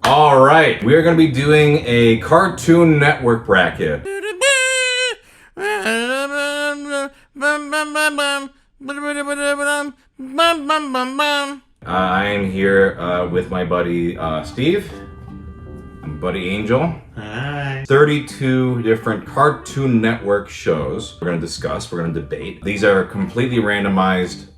All right, we are going to be doing a Cartoon Network bracket. I am here with my buddy Steve, and buddy Angel. Hi. 32 different Cartoon Network shows we're going to discuss, we're going to debate. These are completely randomized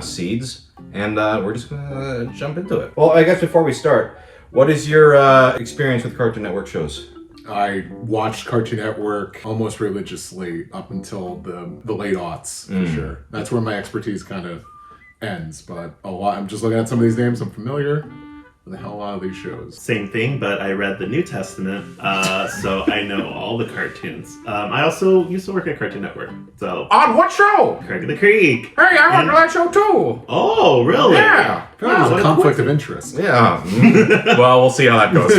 seeds, and we're just going to jump into it. Well, I guess before we start, what is your experience with Cartoon Network shows? I watched Cartoon Network almost religiously up until the late aughts, for sure. That's where my expertise kind of ends, but I'm just looking at some of these names, I'm familiar with a hell of a lot of these shows. Same thing, but I read the New Testament, so I know all the cartoons. I also used to work at Cartoon Network, so... On what show? Craig of the Creek. Hey, I worked on that show too. Oh, really? Yeah. I feel like there's a conflict of interest. Yeah. Well, we'll see how that goes.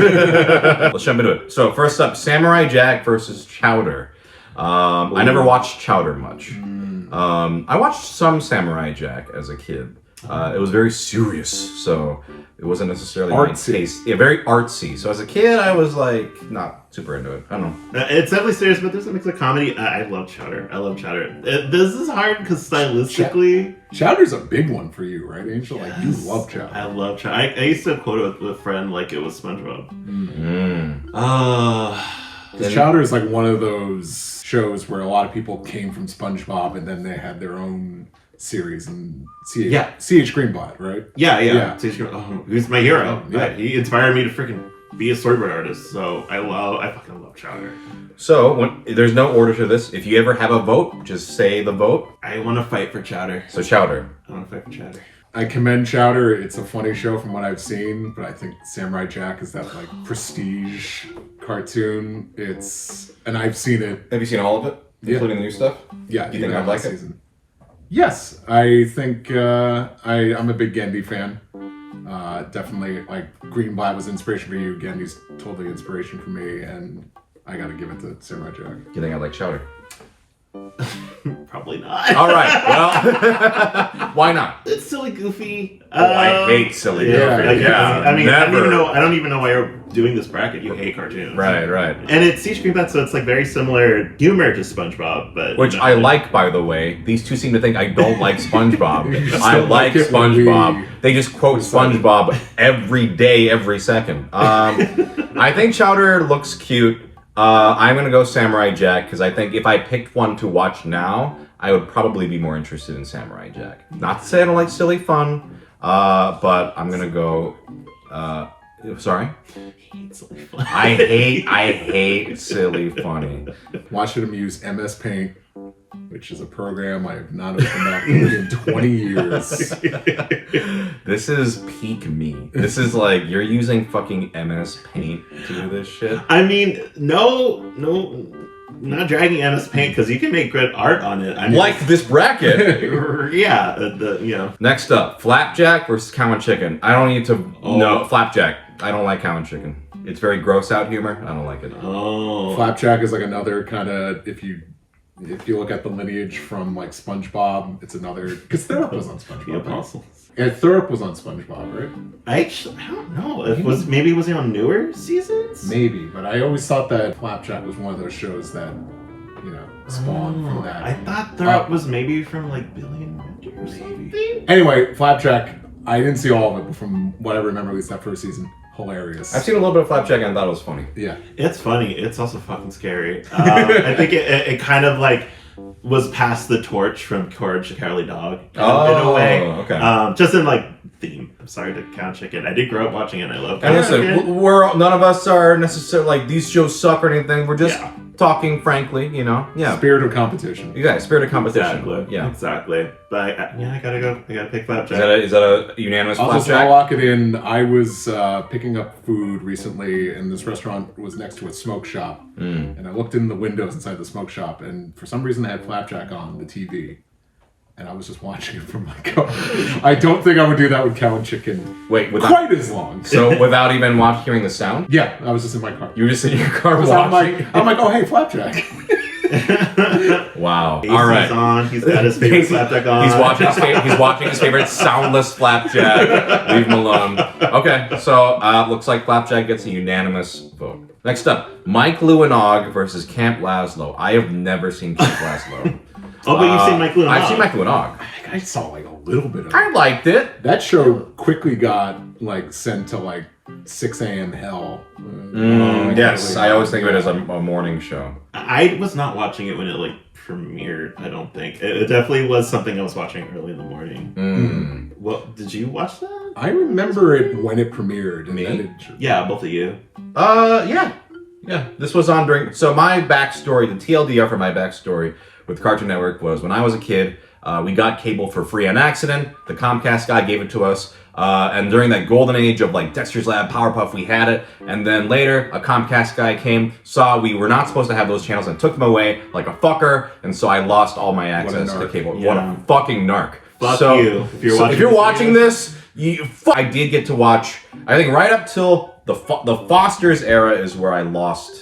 Let's jump into it. So first up, Samurai Jack versus Chowder. I never watched Chowder much. I watched some Samurai Jack as a kid. It was very serious, so it wasn't necessarily my taste. Yeah, very artsy. So as a kid, I was like not super into it. I don't know. It's definitely serious, but there's a mix of comedy. I love Chowder. I love Chowder. This is hard because stylistically... Chowder's a big one for you, right, Angel? Yes. Like, you love Chowder. I love Chowder. I used to quote it with a friend like it was SpongeBob. Chowder is like one of those shows where a lot of people came from SpongeBob and then they had their own series and C.H. Greenblatt, right? Yeah. He's my hero. Yeah. He inspired me to freaking be a storyboard artist. So I fucking love Chowder. So there's no order to this. If you ever have a vote, just say the vote. I want to fight for Chowder. So Chowder. I want to fight for Chowder. I commend Chowder. It's a funny show from what I've seen, but I think Samurai Jack is that like prestige cartoon. And I've seen it. Have you seen all of it, including the new stuff? Yeah. Do you think I'd like it? Yes, I think I'm a big Gandhi fan. Definitely, like Greenblatt was inspiration for you. Gandhi's totally inspiration for me, and I got to give it to Samurai Jack. Do you think I'd like Chowder? Probably not. All right. Well, why not? It's silly, goofy. I hate silly goofy. I mean, I don't even know why you're doing this bracket. You hate cartoons, right? And it's C.H. Greenblatt, so it's like very similar humor to SpongeBob, but which I like, by the way. These two seem to think I don't like SpongeBob. I like SpongeBob. They just quote SpongeBob every day, every second. I think Chowder looks cute. I'm gonna go Samurai Jack because I think if I picked one to watch now, I would probably be more interested in Samurai Jack. Not to say I don't like silly fun, but I'm gonna go. Sorry. I hate silly funny. Watching him use MS Paint, which is a program I have not opened up in 20 years. This is peak me. This is like, you're using fucking MS Paint to do this shit? I mean, no, not dragging MS Paint, because you can make good art on it. I mean, like this bracket. Yeah, Next up, Flapjack versus Cow and Chicken. I don't need to know. Flapjack. I don't like Cow and Chicken. It's very gross out humor. I don't like it. Flapjack is like another kind of, if you look at the lineage from like SpongeBob, it's another, because Thurop was on SpongeBob. The Apostles. Yeah, Thurop was on SpongeBob, right? I don't know. Was he on newer seasons? Maybe, but I always thought that Flapjack was one of those shows that, spawned from that. I thought Thurop was maybe from like Billy and Mandy or something. Anyway, Flapjack, I didn't see all of it, but from what I remember, at least that first season, hilarious. I've seen a little bit of Flapjack and I thought it was funny. Yeah. It's funny. It's also fucking scary. I think it kind of like was past the torch from Courage the Cowardly Dog in a way. Okay. Just in like theme. I'm sorry to count chicken. I did grow up watching it. And I love. And listen, none of us are necessarily like these shows suck or anything. We're just talking frankly, Yeah. Spirit of competition. Yeah, spirit of competition. Exactly. Yeah. Exactly. But I gotta go. I gotta pick Flapjack. Is that a unanimous Flapjack? I'll lock it in. I was picking up food recently, and this restaurant was next to a smoke shop. And I looked in the windows inside the smoke shop, and for some reason they had Flapjack on the TV. And I was just watching it from my car. I don't think I would do that with Cow and Chicken. Wait, quite as long. So without even hearing the sound? Yeah, I was just in my car. You were just in your car watching? I'm like, oh hey, Flapjack. Wow. AC's All right. on. He's got his favorite flapjack on. He's watching his favorite soundless flapjack. Leave him alone. Okay, so looks like flapjack gets a unanimous vote. Next up, Mike Lewinog versus Camp Lazlo. I have never seen Camp Lazlo. Oh, but you've seen Mike Lewinog. I've seen Mike Lewinog. I saw like a little bit of it. I liked it. That show quickly got like sent to like 6 a.m. hell. Yes, I always think of it as a morning show. I was not watching it when it like premiered. I don't think it definitely was something I was watching early in the morning. Well, did you watch that? I remember it when it premiered. And Me? then Yeah, both of you. Yeah. This was on during. So my backstory, the TLDR for my backstory with Cartoon Network was when I was a kid. We got cable for free on accident. The Comcast guy gave it to us. And during that golden age of like Dexter's Lab, Powerpuff, we had it. And then later, a Comcast guy came, saw we were not supposed to have those channels and took them away like a fucker. And so I lost all my access to cable. Yeah. What a fucking narc. Fuck so, you. If you're watching this, I did get to watch, I think right up till the Foster's era is where I lost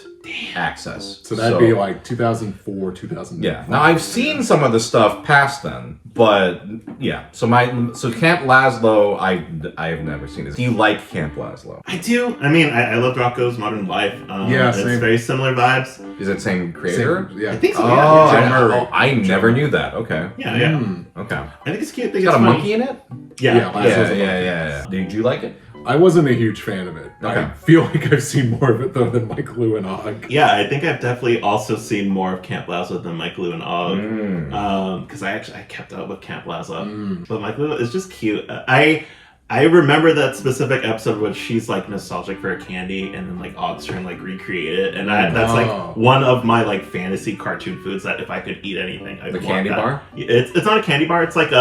access. So that'd be like 2004, 2005. Yeah. Now I've seen some of the stuff past then, but yeah. So Camp Lazlo, I have never seen it. Do you like Camp Lazlo? I do. I mean, I loved Rocco's Modern Life. It's same. very similar vibes. Is it same creator? Yeah. I think so. Oh, Yeah, I never knew that. Okay. yeah. Okay. I think it's cute. I think It's got a funny. monkey in it? Yeah. Yeah. Did you like it? I wasn't a huge fan of it. Okay. I feel like I've seen more of it though than Mike Lewinog. Yeah, I think I've definitely also seen more of Camp Lazlo than Mike Lewinog. Because I kept up with Camp Lazlo. But Mike Lewinog is just cute. I remember that specific episode where she's like nostalgic for a candy and then like Og's trying to like recreate it. And that's like one of my like fantasy cartoon foods that if I could eat anything, I'd want candy that. bar? It's not a candy bar, it's like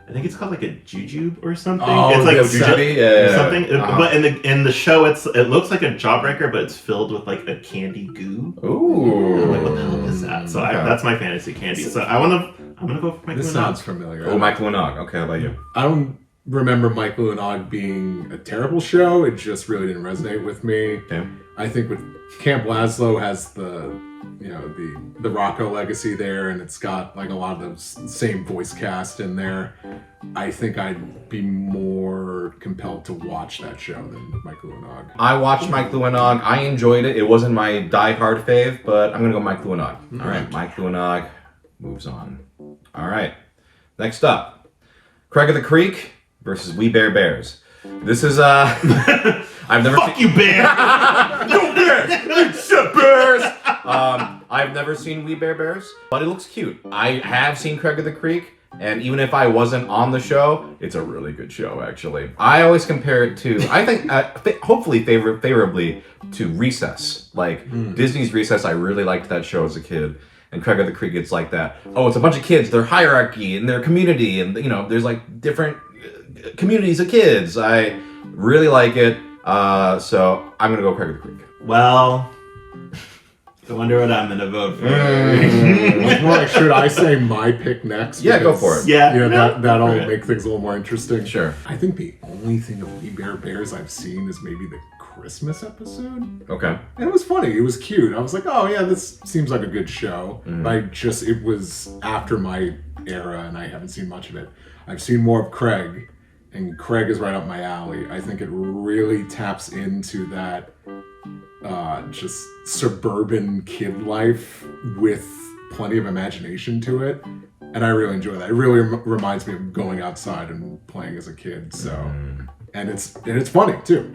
I think it's called like a jujube or something. Oh, it's like jujube? something. But in the show, it looks like a jawbreaker, but it's filled with like a candy goo. Ooh. I'm like, what the hell is that? So that's my fantasy candy. So I'm gonna go for Mike This Lewinog. sounds familiar. Oh, Mike Lewinog. Okay, how about you? I don't remember Mike Lewinog being a terrible show. It just really didn't resonate with me. Okay. I think with Camp Lazlo has the Rocco legacy there, and it's got like a lot of the same voice cast in there. I think I'd be more compelled to watch that show than Mike Lewinog. I watched Mike Lewinog. I enjoyed it. It wasn't my die-hard fave, but I'm gonna go Mike Lewinog. All right, Mike Lewinog moves on. All right, next up, Craig of the Creek versus We Bare Bears. This is I've never Fuck you, bear! No bears! Except bears! I've never seen We Bare Bears, but it looks cute. I have seen Craig of the Creek, and even if I wasn't on the show, it's a really good show, actually. I always compare it to, I think, hopefully favorably to Recess. Like, Disney's Recess, I really liked that show as a kid. And Craig of the Creek, it's like that. Oh, it's a bunch of kids, their hierarchy, and their community, and, you know, there's like different communities of kids. I really like it. So I'm gonna go Craig of the Creek. Well, I wonder what I'm gonna vote for. Well, like, should I say my pick next? Yeah, go Because, for it. Yeah, You know, no, that'll go for it. make things a little more interesting. Sure. I think the only thing of We Bare Bears I've seen is maybe the Christmas episode. Okay. And it was funny. It was cute. I was like, oh yeah, this seems like a good show. But it was after my era and I haven't seen much of it. I've seen more of Craig, and Craig is right up my alley. I think it really taps into that just suburban kid life with plenty of imagination to it. And I really enjoy that. It really reminds me of going outside and playing as a kid. So, and it's funny too.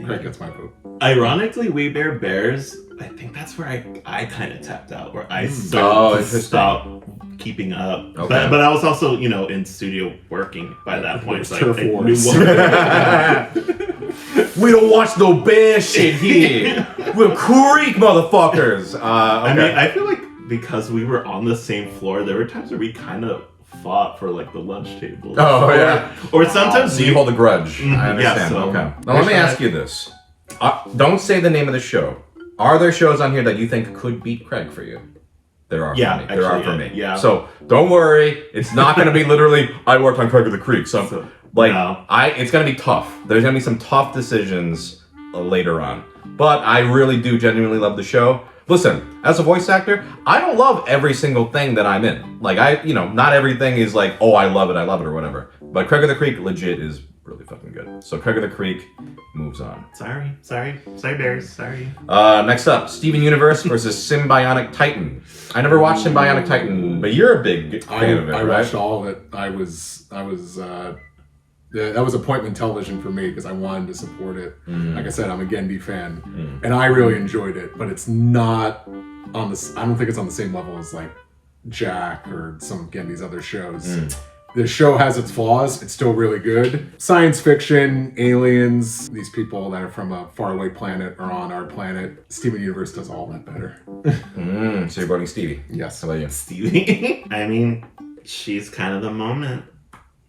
Craig gets my vote. Ironically, We Bare Bears, I think that's where I kind of tapped out, where I started to stop keeping up. Okay. But I was also, in studio working by that point. So Turf I knew wars. We don't watch no bear shit here. We're Creek motherfuckers. Okay. I mean, I feel like because we were on the same floor, there were times where we kind of fought for like the lunch table. Oh, yeah. Or sometimes So you hold a grudge. I yeah, understand. so- Okay. Now let me ask you this. Don't say the name of the show. Are there shows on here that you think could beat Craig for you? There are Yeah, for me. There are actually, for me. yeah. So don't worry. It's not going to be literally, I worked on Craig of the Creek. So, no. it's going to be tough. There's going to be some tough decisions later on. But I really do genuinely love the show. Listen, as a voice actor, I don't love every single thing that I'm in. Like, not everything is like, oh, I love it, or whatever. But Craig of the Creek legit is really fucking good. So Craig of the Creek moves on. Sorry, Bears, sorry. Next up, Steven Universe versus Symbionic Titan. I never watched Symbionic Titan, but you're a big fan of it, I right? watched all of it. That was appointment television for me because I wanted to support it. Like I said, I'm a Gendy fan, and I really enjoyed it. But it's not on the. I don't think it's on the same level as like Jack or some of Gendy's other shows. The show has its flaws. It's still really good. Science fiction, aliens, these people that are from a faraway planet are on our planet. Steven Universe does all that better. So you're voting Stevie. Yes. How about you? Stevie. I mean, she's kind of the moment.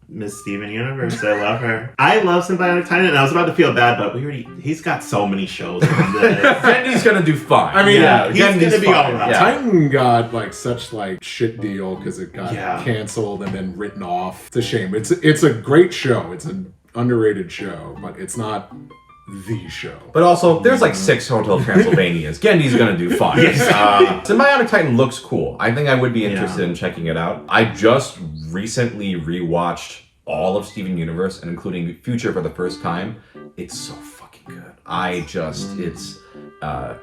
Miss Steven Universe. I love her. I love Symbionic Titan, and I was about to feel bad, but he's got so many shows on this. Gendy's gonna do fine. I mean, he's gonna be alright. Yeah. Titan got like such like shit deal because it got Yeah. canceled and then written off. It's a shame. It's a great show. It's an underrated show, but it's not the show. But also, there's like 6 Hotel Transylvanias. Gendy's gonna do fine. Symbionic Titan looks cool. I think I would be interested in checking it out. I just recently rewatched all of Steven Universe, and including Future for the first time. It's so fucking good.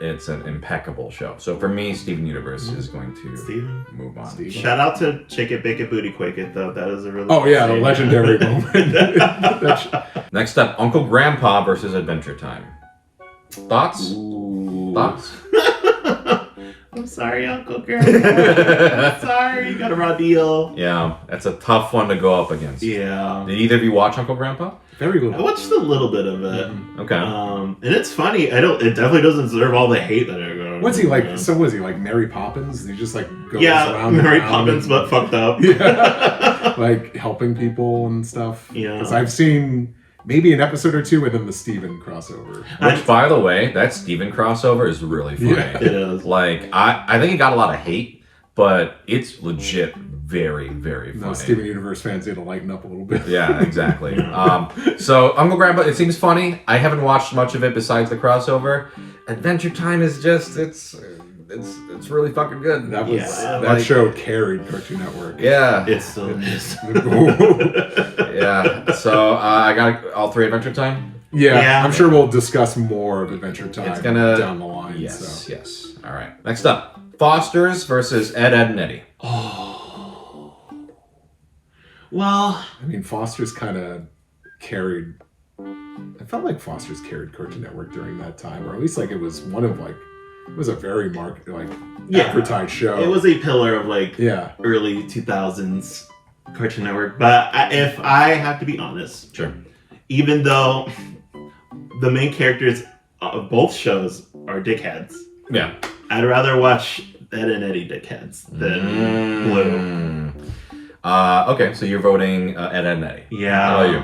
It's an impeccable show. So for me, Steven Universe is going to move on. Shout out to Shake It, Bake It, Booty Quake It, though. That is a really Oh yeah, the scene. legendary moment. Next up, Uncle Grandpa versus Adventure Time. Thoughts? Ooh. Thoughts? I'm sorry, Uncle Grandpa. I'm sorry, you got a raw deal. Yeah, that's a tough one to go up against. Yeah. Did either of you watch Uncle Grandpa? Very I little. watched a little bit of it. Okay. And it's funny. It definitely doesn't deserve all the hate that I got. What's he like? So was he like Mary Poppins? He just like goes around. Mary and around Poppins, but fucked up. Yeah. Like helping people and stuff. Yeah. Because I've seen maybe an episode or two within the Steven crossover. Which, by the way, that Steven crossover is really funny. Yeah. It is. Like, I think it got a lot of hate, but it's legit very, very funny. No, Steven Universe fans need to lighten up a little bit. Yeah, exactly. So Uncle Grandpa, it seems funny. I haven't watched much of it besides the crossover. Adventure Time is just it's really fucking good. That was Yeah. that show carried Cartoon Network. Yeah. It still is. Yeah. So I got all 3 Adventure Time. Yeah, I'm sure we'll discuss more of Adventure Time It's gonna down the line. Yes. So. Yes. All right. Next up, Foster's versus Ed, and Eddy. Well, I mean, Foster's kind of carried. I felt like Foster's carried Cartoon Network during that time, or at least like it was one of like it was a very advertised show. it was a pillar of like Yeah. early 2000s Cartoon Network. But if I have to be honest, Sure. even though the main characters of both shows are dickheads, Yeah. I'd rather watch Ed and Eddy dickheads than Blue. Okay, so you're voting Ed, and Eddy. Yeah. How about you?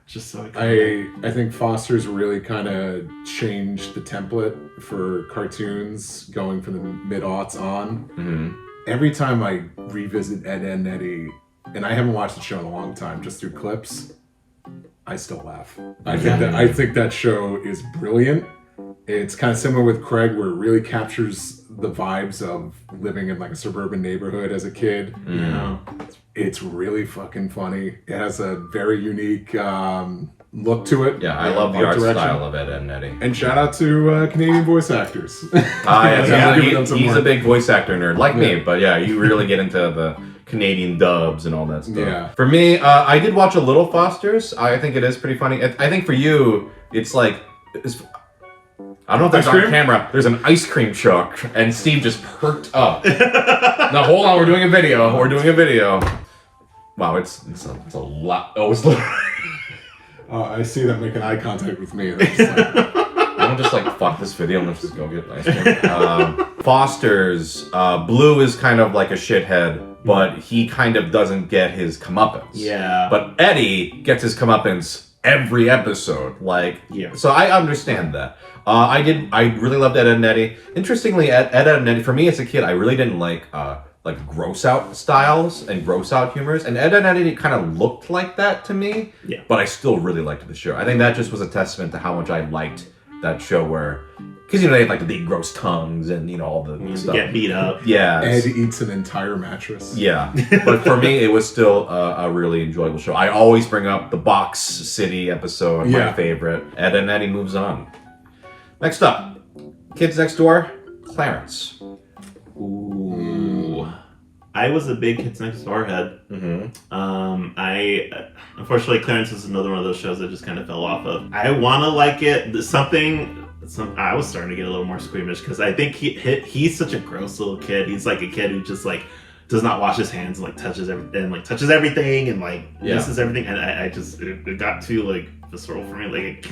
Just so I I think Foster's really kind of changed the template for cartoons going from the mid-aughts on. Mm-hmm. Every time I revisit Ed, and Eddy, and I haven't watched the show in a long time, just through clips, I still laugh. I think that show is brilliant. It's kind of similar with Craig, where it really captures the vibes of living in like a suburban neighborhood as a kid. Mm-hmm. you know. It's really fucking funny. It has a very unique look to it. Yeah, I love the art direction. style of Ed, and Eddy. And shout out to Canadian voice actors. He's a big voice actor nerd, like me, but yeah, you really get into the Canadian dubs and all that stuff. Yeah. For me, I did watch a little Foster's. I think it is pretty funny. I think for you, it's like... I don't know if that's on camera. There's an ice cream truck, and Steve just perked up. Now, hold on, we're doing a video. Wow, it's a lot. Oh, it's literally... I see them making eye contact with me. And I'm just like, I'm just like, fuck this video, let's just go get ice cream. Foster's, Blue is kind of like a shithead, but he kind of doesn't get his comeuppance. Yeah. But Eddy gets his comeuppance every episode. Like, Yeah. So I understand that. I really loved Ed, and Eddy. Interestingly, Ed, and Eddy, for me as a kid, I really didn't like gross out styles and gross out humors, and Ed, and Eddy kind of looked like that to me. Yeah. But I still really liked the show. I think that just was a testament to how much I liked that show, where Because, they have like the big gross tongues and, all the stuff. Get beat up. Yeah. Ed eats an entire mattress. Yeah. But for me, it was still a really enjoyable show. I always bring up the Box City episode, my favorite. Ed and Eddy moves on. Next up, Kids Next Door, Clarence. Ooh. I was a big Kids Next Door head. I unfortunately, Clarence is another one of those shows that just kind of fell off of. I want to like it. I was starting to get a little more squeamish because I think he's such a gross little kid. He's like a kid who just like does not wash his hands and like touches everything and like misses everything. And I just it got too like visceral for me. Like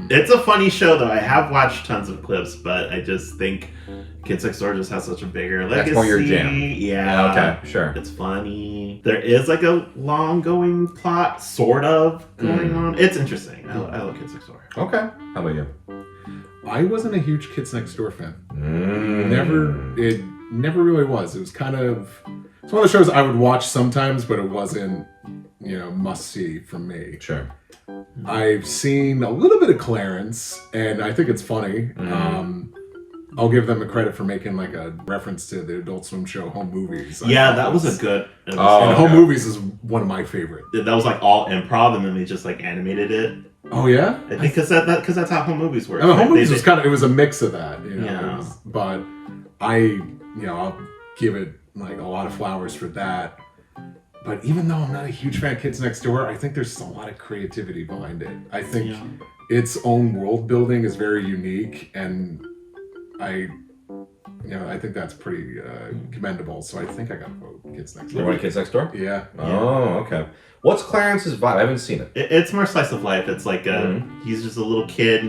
it's a funny show though. I have watched tons of clips, but I just think Kids Next Door just has such a bigger legacy. That's more your jam. Yeah. Okay, sure. It's funny. There is like a long going plot, sort of, going on. It's interesting. I love Kids Next Door. Okay. How about you? I wasn't a huge Kids Next Door fan. It never really was. It was kind of... It's one of the shows I would watch sometimes, but it wasn't, must-see for me. Sure. I've seen a little bit of Clarence, and I think it's funny. I'll give them a credit for making like a reference to the Adult Swim show Home Movies. That was a good... Home Movies is one of my favorite. That was like all improv, and then they just like animated it. Oh yeah, I think because that's how Home Movies work. Home Movies was it was a mix of that, Yeah. But I'll give it like a lot of flowers for that. But even though I'm not a huge fan of Kids Next Door, I think there's a lot of creativity behind it. I think its own world building is very unique, and I think that's pretty commendable. So I think I gotta vote Kids Next Door. You want Kids Next Door? Yeah. Oh, okay. What's Clarence's vibe? I haven't seen it. It's more slice of life. It's like he's just a little kid.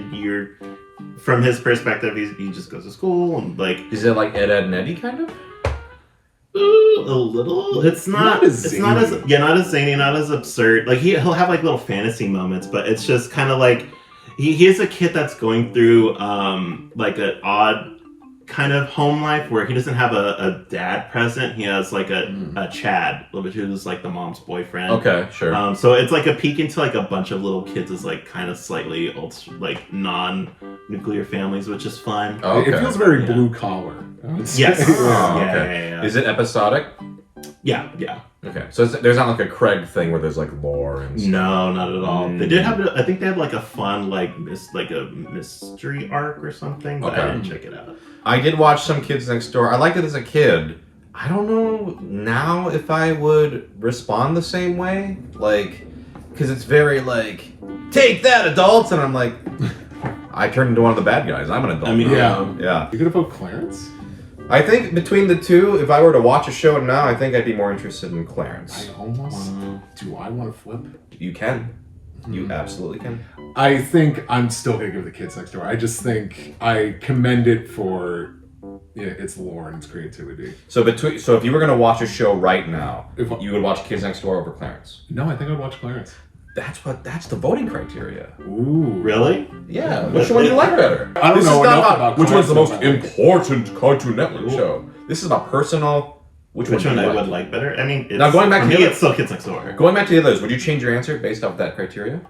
From his perspective, he just goes to school and like. Is it like Ed, and Eddy kind of? Ooh, a little. It's not as zany, not as absurd. Like he'll have like little fantasy moments, but it's just kind of like he is a kid that's going through like an odd kind of home life where he doesn't have a dad present. He has like a Chad, who's like the mom's boyfriend. Okay, sure. So it's like a peek into like a bunch of little kids as like kind of slightly old, like non-nuclear families, which is fun. Okay. It feels very blue collar. Yes. Oh, okay. Yeah. Is it episodic? Yeah. Okay, so there's not like a Craig thing where there's like lore and stuff. No, not at all. They did have, I think they had like a fun like a mystery arc or something, but I didn't check it out. I did watch some Kids Next Door. I liked it as a kid. I don't know now if I would respond the same way, like, because it's very like, take that, adults, and I'm like, I turned into one of the bad guys. I'm an adult. I mean, yeah. You gonna vote Clarence? I think between the two, if I were to watch a show now, I think I'd be more interested in Clarence. I almost... Do I want to flip? You can. You absolutely can. I think I'm still going to give the Kids Next Door. I just think I commend it for its lore and its creativity. So if you were going to watch a show right now, you would watch Kids Next Door over Clarence? No, I think I'd watch Clarence. That's the voting criteria. Ooh, really? Yeah. Which one do you like better? I don't know enough about which one's the most Clarence. important Cartoon Network show. This is about personal. Which one I would like better? I mean, now going back for to me, it's still Kids Next Door. Going back to the others, would you change your answer based off that criteria?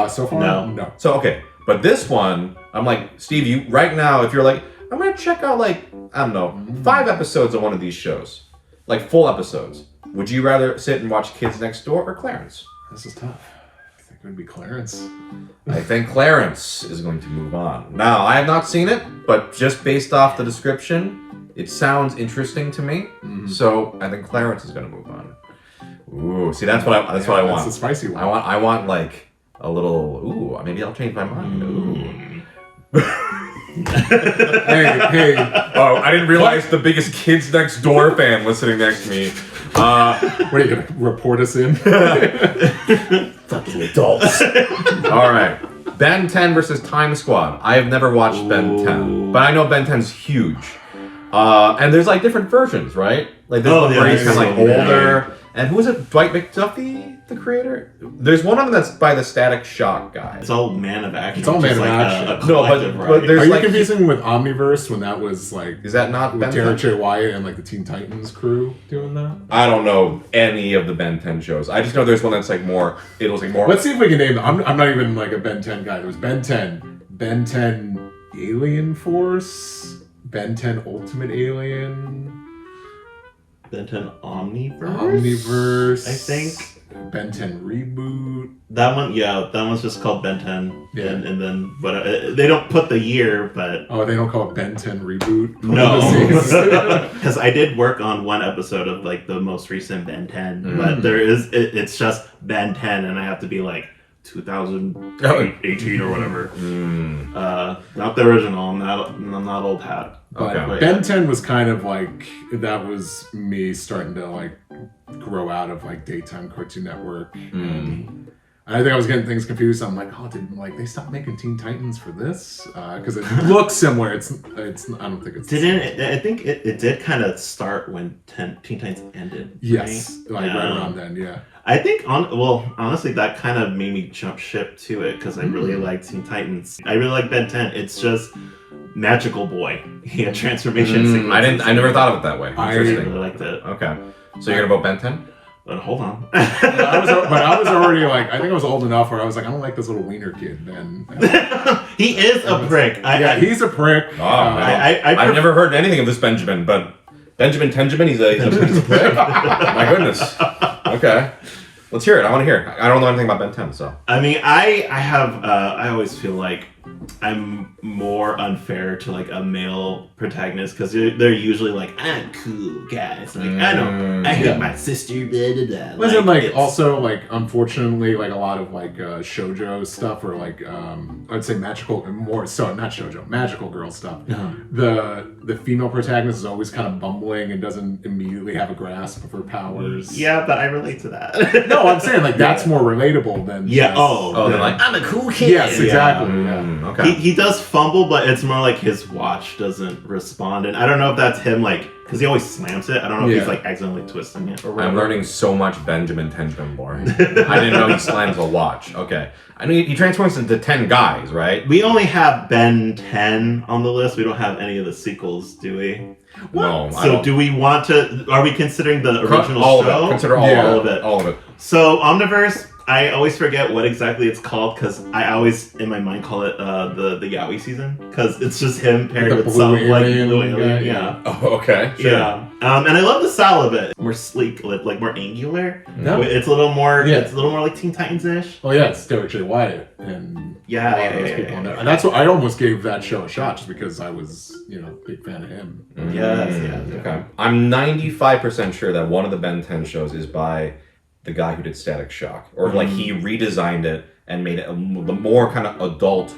So far, no. So okay, but this one, I'm like, Steve, you right now, if you're like, I'm gonna check out like, I don't know, 5 episodes of one of these shows, like full episodes. Would you rather sit and watch Kids Next Door or Clarence? This is tough. I think it would be Clarence. I think Clarence is going to move on. Now, I have not seen it, but just based off the description, it sounds interesting to me. So I think Clarence is going to move on. Ooh, see, that's what I want. That's the spicy one. I want like a little. Ooh, maybe I'll change my mind. Ooh. hey. Oh, I didn't realize the biggest Kids Next Door fan was sitting next to me. What are you gonna report us in? Fucking adults. All right. Ben 10 versus Time Squad. I have never watched Ben 10, but I know Ben 10's huge. And there's like different versions, right? Like there's one where he's kind of like older. And who is it? Dwight McDuffie, the creator? There's one of them that's by the Static Shock guy. It's all Man of Action. It's all Man of Action. No, but there's Are you like, confusing with Omniverse when that was like... Is that not with Ben Terrence 10? J. Wyatt and like the Teen Titans crew doing that? I don't know any of the Ben 10 shows. I just know there's one that's like more... It was like more... Let's see if we can name them. I'm not even like a Ben 10 guy. There was Ben 10, Ben 10 Alien Force, Ben 10 Ultimate Alien, Ben 10 Omniverse? Omniverse. I think. Ben 10 Reboot. That one, yeah, that one's just called Ben 10. Yeah. And then, but they don't put the year, but. Oh, they don't call it Ben 10 Reboot? No. Because I did work on one episode of like the most recent Ben 10, but it's just Ben 10, and I have to be like 2018 or whatever. Not the original. I'm not old hat. But Okay. Ben 10 was kind of like, that was me starting to like grow out of like daytime Cartoon Network. And I think I was getting things confused. I'm like, oh, did like they stop making Teen Titans for this? Because it looks similar. It's. I don't think it's. I think it did kind of start when Teen Titans ended. Yes, right? like right around then. Yeah. I think honestly, that kind of made me jump ship to it because I really like Teen Titans. I really like Ben 10. It's just Magical Boy. He had transformation sequences. I never thought of it that way. I really liked it. Okay. So you're gonna vote Ben 10? But hold on. I was already like, I think I was old enough where I was like, I don't like this little wiener kid, Ben. He is a prick. He's a prick. Oh, I've never heard anything of this Benjamin, but Benjamin Tenjamin, he's a prick. My goodness. Okay. Let's hear it. I want to hear it. I don't know anything about Ben 10, so. I mean, I always feel like I'm more unfair to like a male protagonist because they're usually like, I'm cool guys, like I hate my sister, blah blah blah. Wasn't like also like unfortunately like a lot of like shoujo stuff or like I'd say magical girl stuff. The female protagonist is always kind of bumbling and doesn't immediately have a grasp of her powers. Yeah, but I relate to that. No, I'm saying like that's more relatable than just, they're like, I'm a cool kid. Yes, exactly. Yeah. Okay. He does fumble, but it's more like his watch doesn't respond, and I don't know if that's him like because he always slams it. I don't know if he's like accidentally twisting it or whatever. I'm learning so much Benjamin Tenjamin lore. I didn't know he slams a watch. Okay. I know he transforms into 10 guys, right? We only have Ben 10 on the list. We don't have any of the sequels, do we? No. So do we want to? Are we considering the original all show? Of it. Consider all of it. All of it. So Omniverse, I always forget what exactly it's called because I always in my mind call it the Yaoi season because it's just him paired with some like blue alien. Yeah. Oh, okay. Sure. Yeah. And I love the style of it. More sleek, like more angular. No. It's a little more. Yeah. It's a little more like Teen Titans-ish. Oh yeah, it's Derek J. Wyatt and and that's what I almost gave that show a shot just because I was a big fan of him. Yes. Okay. I'm 95% sure that one of the Ben 10 shows is by the guy who did Static Shock, or like he redesigned it and made it the more kind of adult,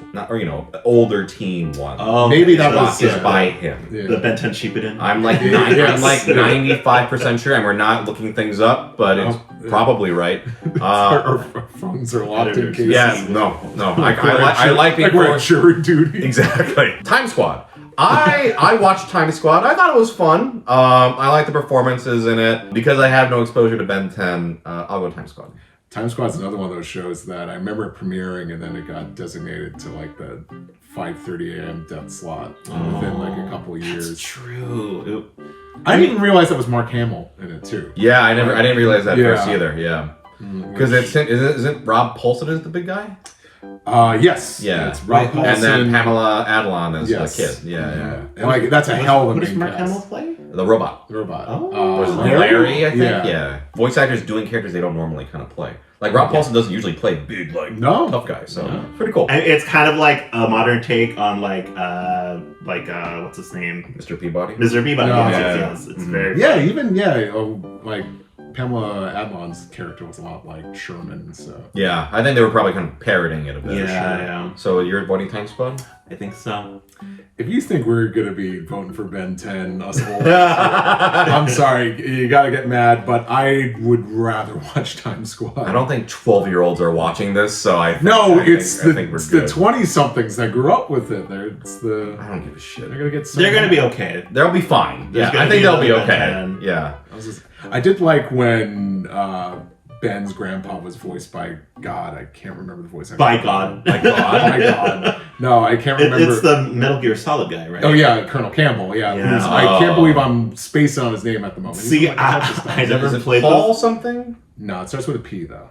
older teen one. Oh, maybe that was by him. Yeah. The Ben 10 Shippuden. I'm like 95% sure, and we're not looking things up, but it's probably right. Our phones are locked in cases. Yeah, no. I like being we're on jury duty. Exactly. Time Squad. I watched Time Squad. I thought it was fun. I like the performances in it. Because I have no exposure to Ben 10, I'll go Time Squad. Time Squad's another one of those shows that I remember it premiering and then it got designated to like the 5:30 a.m. death slot within like a couple of years. That's true. I didn't realize that was Mark Hamill in it too. Yeah, I didn't realize that first either. Yeah, because isn't Rob Paulson is the big guy? Yes. Yeah. It's Rob Paulson. And then Pamela Adlon as the kid. Yeah. And like that's a hell of a Who does main Mark cast. Hamill play? The robot. The robot. Oh. Was it Larry, I think? Yeah. Voice actors doing characters they don't normally kind of play. Like Rob Paulson doesn't usually play big, tough guys. So pretty cool. And it's kind of like a modern take on like what's his name? Mr. Peabody. Mr. Peabody. No. Yes. It's very like Pamela Adlon's character was a lot like Sherman, so Yeah, I think they were probably kind of parroting it a bit. Yeah. So you're voting Time Squad? I think so. if you think we're gonna be voting for Ben 10, us old, I'm sorry, you gotta get mad, but I would rather watch Time Squad. I don't think 12-year-olds are watching this, so I think it's the 20-somethings that grew up with it. I don't give a shit. They're gonna get. They're gonna be okay. They'll be fine. There's Yeah, I think they'll be okay. 10. Yeah. I did like when Ben's grandpa was voiced by God. I can't remember the voice actor. By God. By God. By God. No, I can't remember. It's the Metal Gear Solid guy, right? Oh yeah, Colonel Campbell. Yeah, I can't believe I'm spacing on his name at the moment. See, I never Is it played Paul something? No, it starts with a P though.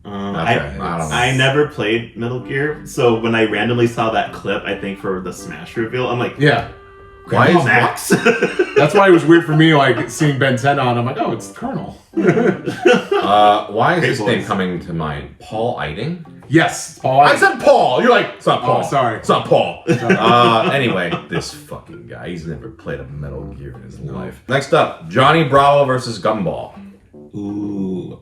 I don't know. I never played Metal Gear, so when I randomly saw that clip, I think for the Smash reveal, I'm like, Yeah. Why is Max? That's why it was weird for me, like, seeing Ben 10 on. I'm like, oh, it's Colonel. Why is Great this voice. name coming to mind? Paul Eiding? Yes, Paul. I said Paul! You're like, it's not Paul. Oh, sorry. It's not Paul. Anyway, this fucking guy, he's never played a Metal Gear in his life. Next up, Johnny Bravo versus Gumball. Ooh.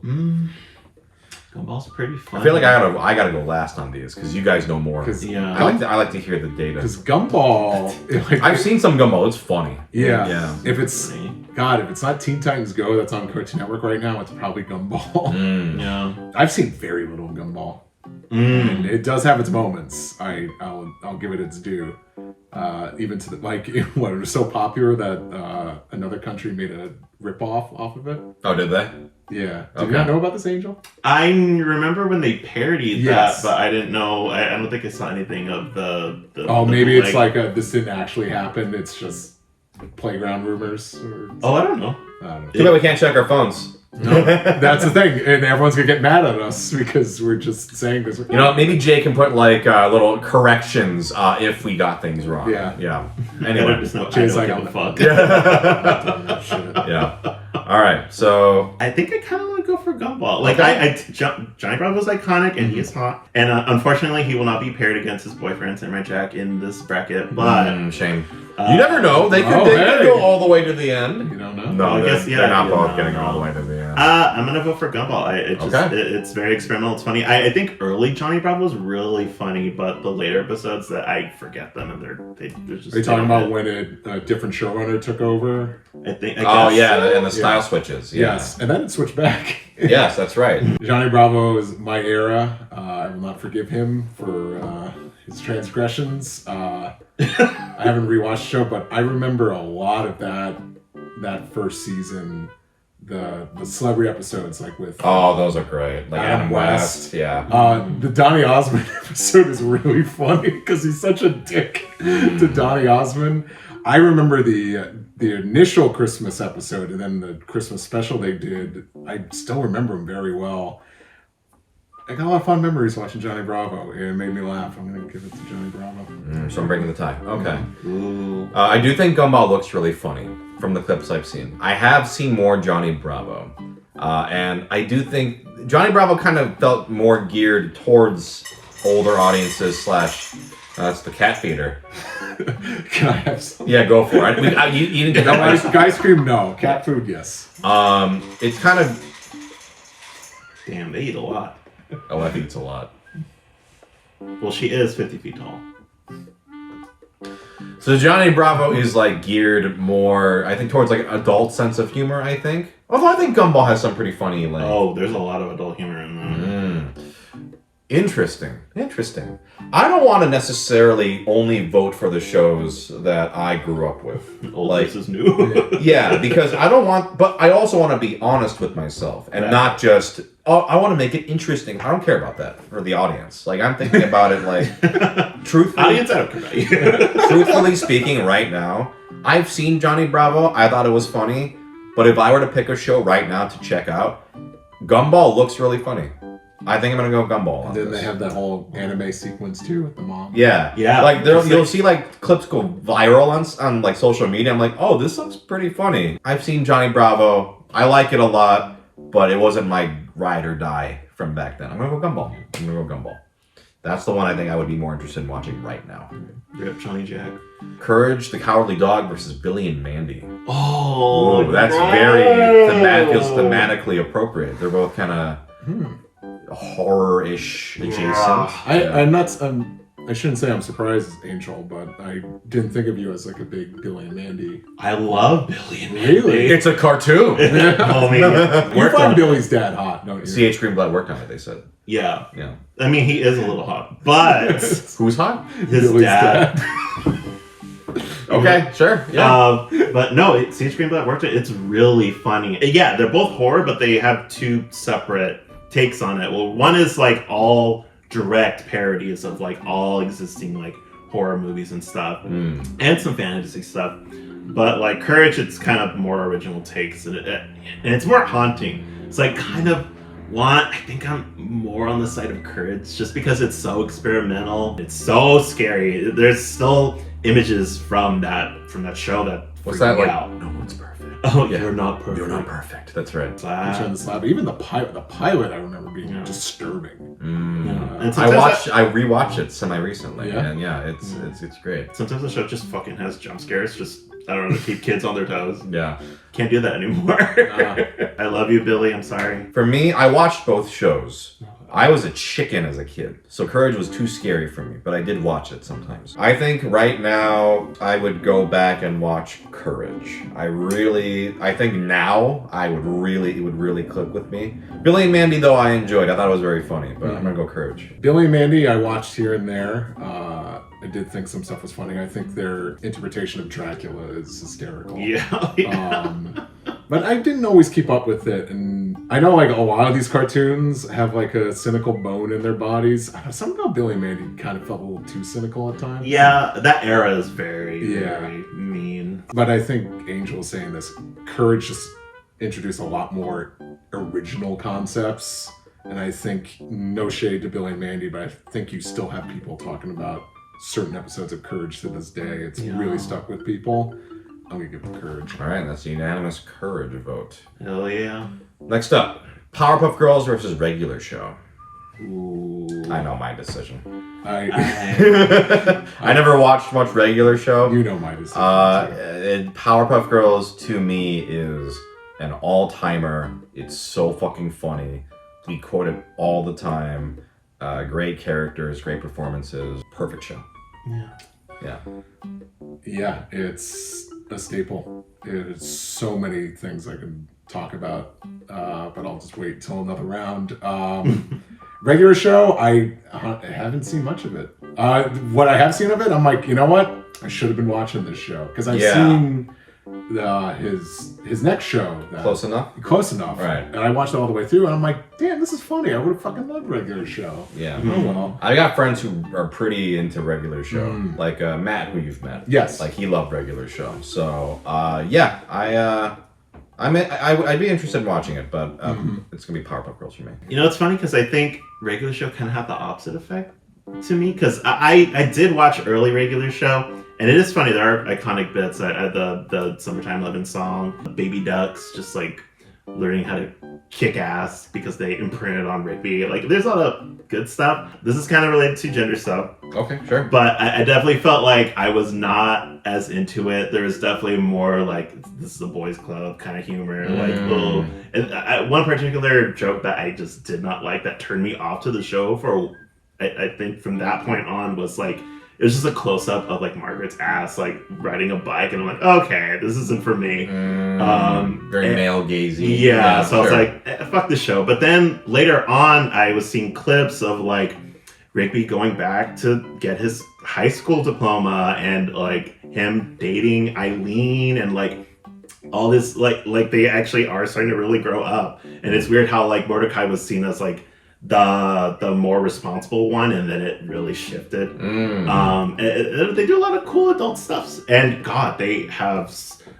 Gumball's pretty fun. I feel like I gotta go last on these because you guys know more. Yeah. I like to hear the data. Because Gumball... Like, I've seen some Gumball. It's funny. Yeah. If it's... Funny. God, if it's not Teen Titans Go that's on Cartoon Network right now, it's probably Gumball. Yeah. I've seen very little Gumball. And it does have its moments. I'll give it its due. Even to the, like, what, it was so popular that another country made a ripoff off of it. Oh, did they? Yeah. Did Okay. you not know about this, Angel? I remember when they parodied Yes. that, but I didn't know. I don't think I saw anything of the Oh, the maybe it's bootleg. like this didn't actually happen. It's just playground rumors. Or Oh, I don't know. I don't know. Too bad we can't check our phones. No, that's the thing, and everyone's gonna get mad at us because we're just saying this. You know, maybe Jay can put like little corrections if we got things wrong. Yeah. Yeah. I Anyway. just know I Jay's don't like, give a fuck. Shit. Yeah. All right. So I think I kind of want to go for Gumball. Like, Okay. Johnny Bravo's iconic, and he is hot. And unfortunately, he will not be paired against his boyfriend, Samurai Jack, in this bracket. But shame. You never know. They could Oh, they hey. could go all the way to the end. You don't know. No, I they're, guess, yeah, they're not yeah, both no, getting no. all the way to the end. I'm gonna vote for Gumball. Okay. It's very experimental. It's funny. I think early Johnny Bravo was really funny, but the later episodes that I forget them, and they're just. Are you talking about when a different showrunner took over? I think. Oh guess. yeah, and the style switches. Yeah. Yes, and then it switched back. Yes, that's right. Johnny Bravo is my era. I will not forgive him for his transgressions. I haven't rewatched the show, but I remember a lot of that first season. The celebrity episodes, like with Oh, those are great. Like Adam Adam West. West. Yeah. the Donny Osmond episode is really funny because he's such a dick to Donny Osmond. I remember the initial Christmas episode and then the Christmas special they did. I still remember them very well. I got a lot of fun memories watching Johnny Bravo. It made me laugh. I'm gonna give it to Johnny Bravo. So I'm breaking the tie. Okay. Ooh. I do think Gumball looks really funny from the clips I've seen. I have seen more Johnny Bravo. And I do think Johnny Bravo kind of felt more geared towards older audiences slash that's the cat feeder. Can I have some? Yeah, go for it. You didn't get No, that ice cream, no. Cat food, yes. It's kind of... Damn, they eat a lot. Oh, I think it's a lot. Well, she is 50 feet tall. So Johnny Bravo is like geared more, I think, towards like an adult sense of humor, I think. Although I think Gumball has some pretty funny, like... Oh, there's a lot of adult humor in there. Interesting. I don't want to necessarily only vote for the shows that I grew up with. Old Like, versus new. yeah, because I don't want, but I also want to be honest with myself and Right. not just, oh, I want to make it interesting. I don't care about that for the audience. Like, I'm thinking about it like, truthfully, Audience, I don't care about you. truthfully speaking right now, I've seen Johnny Bravo. I thought it was funny. But if I were to pick a show right now to check out, Gumball looks really funny. I think I'm going to go Gumball on And then this. they have that whole anime sequence too with the mom. Yeah. Yeah. Like It's you'll like- see like clips go viral on like social media. I'm like, oh, this looks pretty funny. I've seen Johnny Bravo. I like it a lot, but it wasn't my ride or die from back then. I'm gonna go Gumball. That's the one I think I would be more interested in watching right now. Rip Johnny Jack. Courage the Cowardly Dog versus Billy and Mandy. Oh, Ooh, that's very feels thematically appropriate. They're both kind of horror-ish adjacent. Yeah. I shouldn't say I'm surprised, Angel, but I didn't think of you as like a big Billy and Mandy. I love Billy and Mandy. Really? It's a cartoon. Oh, man. You find Billy's dad hot, don't you? C.H. Greenblatt worked on it, they said. Yeah. Yeah. I mean, he is a little hot, but Who's hot? his Billy's dad. Okay, sure. Yeah. But no, C.H. Greenblatt worked it. It's really funny. Yeah, they're both horror, but they have two separate takes on it. Well, one is like all direct parodies of like all existing like horror movies and stuff, and some fantasy stuff. But like Courage, it's kind of more original takes, and it's more haunting. It's like kind of I think I'm more on the side of Courage, just because it's so experimental. It's so scary. There's still images from that show that What's freak that me like? out. No one's perfect. Oh, Yeah. you're not perfect. You're not perfect. That's right. On the slab. Even the pilot I remember being disturbing. And I rewatched it semi-recently, Yeah? and yeah, it's great. sometimes the show just fucking has jump scares. Just, I don't know, to keep kids on their toes. Yeah. Can't do that anymore. I love you, Billy. I'm sorry. For me, I watched both shows. I was a chicken as a kid, so Courage was too scary for me, but I did watch it sometimes. I think right now I would go back and watch Courage. I think now it would really click with me. Billy and Mandy, though, I enjoyed. I thought it was very funny, but I'm gonna go Courage. Billy and Mandy, I watched here and there. I did think some stuff was funny. I think their interpretation of Dracula is hysterical. Yeah. But I didn't always keep up with it, and I know like a lot of these cartoons have like a cynical bone in their bodies. I don't know, something about Billy and Mandy kind of felt a little too cynical at times. Yeah, that era is very mean. But I think Angel was saying this. Courage just introduced a lot more original concepts, and I think no shade to Billy and Mandy, but I think you still have people talking about certain episodes of Courage to this day. It's really stuck with people. I'm gonna give it Courage. All right, that's the unanimous Courage vote. Hell yeah. Next up, Powerpuff Girls versus regular show. Ooh. I know my decision. I never watched much regular show. You know my decision. And Powerpuff Girls to me is an all-timer. It's so fucking funny. We quote it all the time. Great characters, great performances, perfect show. Yeah. Yeah, it's a staple. It's so many things I can talk about, but I'll just wait till another round. Regular show, I haven't seen much of it. What I have seen of it, I'm like, you know what? I should have been watching this show because I've seen his next show. Close Enough? Close Enough. Right. And I watched it all the way through, and I'm like, damn, this is funny. I would have fucking loved regular show. Yeah. Oh well. I got friends who are pretty into regular show, like Matt, who you've met. Yes. Like he loved regular show. So yeah, I'd be interested in watching it, but it's gonna be Powerpuff Girls for me. You know, it's funny because I think regular show kind of had the opposite effect to me, because I did watch early regular show, and it is funny, there are iconic bits. The Summertime Lovin' song, the Baby Ducks, just like learning how to kick ass because they imprinted on Rigby. Like, there's a lot of good stuff. This is kind of related to gender stuff. Okay, sure. But I definitely felt like I was not as into it. There was definitely more like, this is a boys club kind of humor. Like, oh. And one particular joke that I just did not like that turned me off to the show for, I think from that point on, was like, it was just a close-up of like Margaret's ass like riding a bike, and I'm like, okay, this isn't for me. Very male gazy. Yeah, so sure. I was like, fuck this show. But then later on, I was seeing clips of like Rigby going back to get his high school diploma, and like him dating Eileen, and like all this, like they actually are starting to really grow up. And it's weird how like Mordecai was seen as like the more responsible one, and then it really shifted. And they do a lot of cool adult stuff, and God, they have,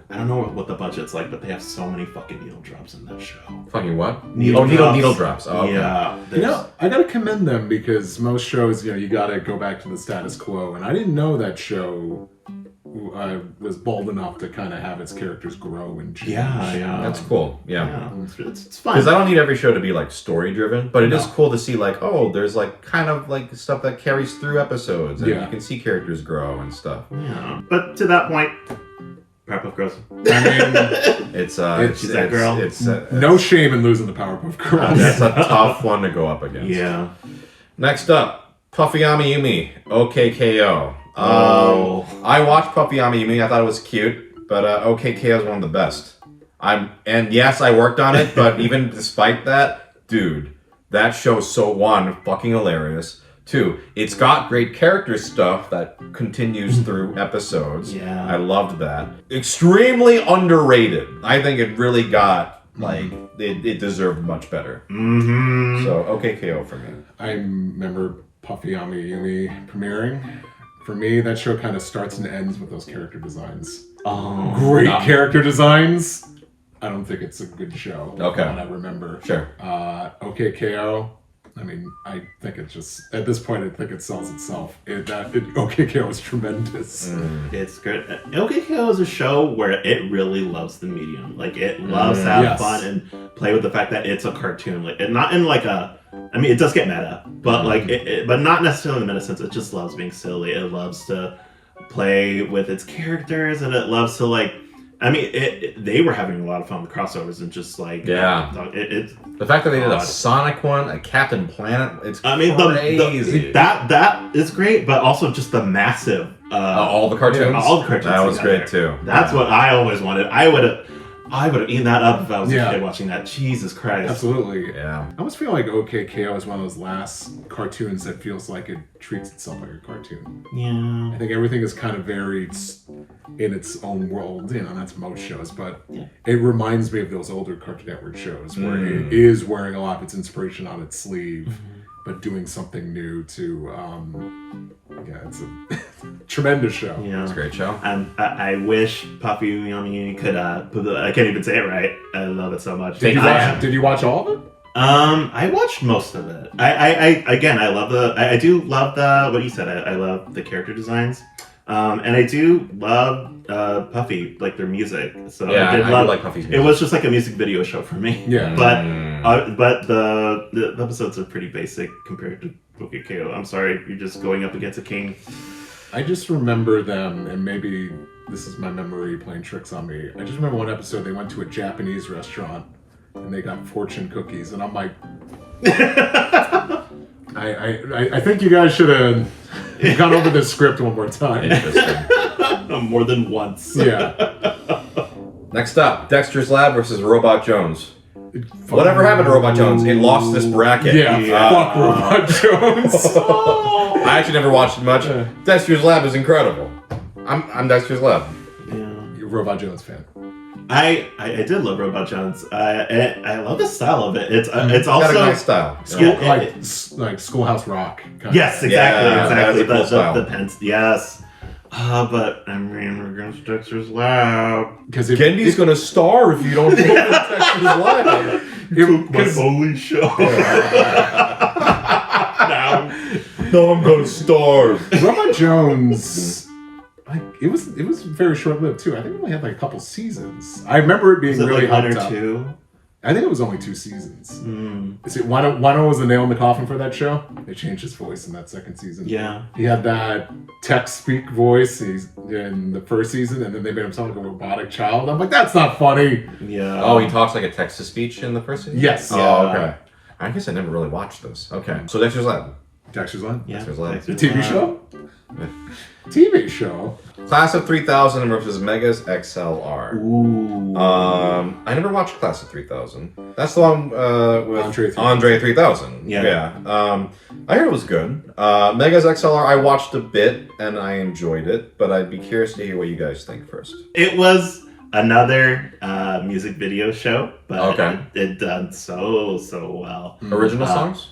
I don't know what the budget's like, but they have so many fucking needle drops in that show. Fucking what? Needle drops. Oh, okay. Yeah. You know, I gotta commend them, because most shows, you know, you gotta go back to the status quo, and I didn't know that show was bold enough to kind of have its characters grow and change. Yeah. That's cool. Yeah. It's fun. Because I don't need every show to be like story driven, but it is cool to see like, oh, there's like kind of like stuff that carries through episodes, and you can see characters grow and stuff. Yeah. But to that point, Powerpuff Girls. I mean, it's she's that girl. It's no shame in losing the Powerpuff Girls. That's a tough one to go up against. Yeah. Next up, Puffy AmiYumi, OK K.O. I watched Puffy AmiYumi. I thought it was cute, but OK K.O. is one of the best. And yes, I worked on it, but even despite that, dude, that show's so fucking hilarious. 2, it's got great character stuff that continues through episodes. Yeah. I loved that. Extremely underrated. I think it really got, like, it deserved much better. Mm-hmm. So, OK K.O. for me. I remember Puffy AmiYumi premiering. For me, that show kind of starts and ends with those character designs. Oh, Great character designs. I don't think it's a good show. Okay. From what I remember. Sure. OK K.O. I mean, I think it just at this point, I think it sells itself. OK K.O. is tremendous. It's great. OK K.O. is a show where it really loves the medium. Like it loves to have fun and play with the fact that it's a cartoon. Like, and not in like a. I mean, it does get meta, but like, but not necessarily in the meta sense. It just loves being silly. It loves to play with its characters, and it loves to like. I mean, they were having a lot of fun with crossovers and just like the fact that they did a Sonic one, a Captain Planet, it's crazy. That is great, but also just the massive all the cartoons. All the cartoons. That was great too. That's what I always wanted. I would have eaten that up if I was a kid watching that. Jesus Christ. Absolutely. Yeah. I almost feel like OK K.O. is one of those last cartoons that feels like it treats itself like a cartoon. Yeah. I think everything is kind of varied in its own world. You know, that's most shows, but it reminds me of those older Cartoon Network shows where it is wearing a lot of its inspiration on its sleeve, but doing something new to. It's a tremendous show. Yeah. It's a great show. And I wish Puffy AmiYumi could. I can't even say it right. I love it so much. Did you watch all of it? I watched most of it. I love I do love what you said. I love the character designs. And I do love Puffy, like their music. So yeah, I did love like Puffy's music. It was just like a music video show for me. Yeah. But the episodes are pretty basic compared to OK K.O. I'm sorry, you're just going up against a king. I just remember them, and maybe this is my memory playing tricks on me. I just remember one episode they went to a Japanese restaurant and they got fortune cookies, and I'm like, I think you guys should have gone over this script one more time. Interesting. More than once. Yeah. Next up, Dexter's Lab versus Robot Jones. Whatever happened to Robot Jones? It lost this bracket. Fuck Robot Jones. I actually never watched it much. Dexter's Lab is incredible. I'm Dexter's Lab. Yeah. You're a Robot Jones fan. I did love Robot Jones. I love the style of it. It's also got a nice style. Like Schoolhouse Rock. Yes, exactly. That's a cool style. The pens. Yes. But I mean, we're against Dexter's Lab. Because Gendy's gonna star if you don't vote for Dexter's Lab. My only show. No, I'm gonna starve. Robot Jones, like it was very short lived too. I think it only had like a couple seasons. I remember it being really like one hyped or up. two. I think it was only 2 seasons. See, Wano was the nail in the coffin for that show. They changed his voice in that second season. Yeah. He had that text speak voice in the first season, and then they made him sound like a robotic child. I'm like, that's not funny. Yeah. Oh, he talks like a text-to-speech in the first season? Yes. Oh, okay. I guess I never really watched this. Okay. So Dexter's Lab. Dexter's Lab? Yeah. Dexter's Lab. The TV show? TV show? Class of 3000 versus Megas XLR. Ooh. I never watched Class of 3000. That's the one with Andre 3000. Andre 3000. Yeah. I heard it was good. Megas XLR, I watched a bit and I enjoyed it, but I'd be curious to hear what you guys think first. It was another music video show, but it done so well. Original songs?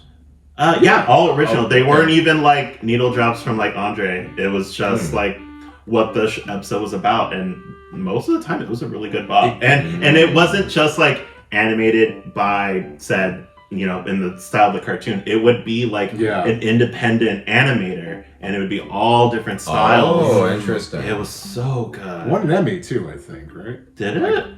Yeah, all original. Oh, they weren't even like needle drops from like Andre. It was just like what the episode was about, and most of the time it was a really good bop. And it wasn't just like animated by said, in the style of the cartoon. It would be like an independent animator, and it would be all different styles. Oh, interesting. It was so good. Won an Emmy too, I think, right? Did it?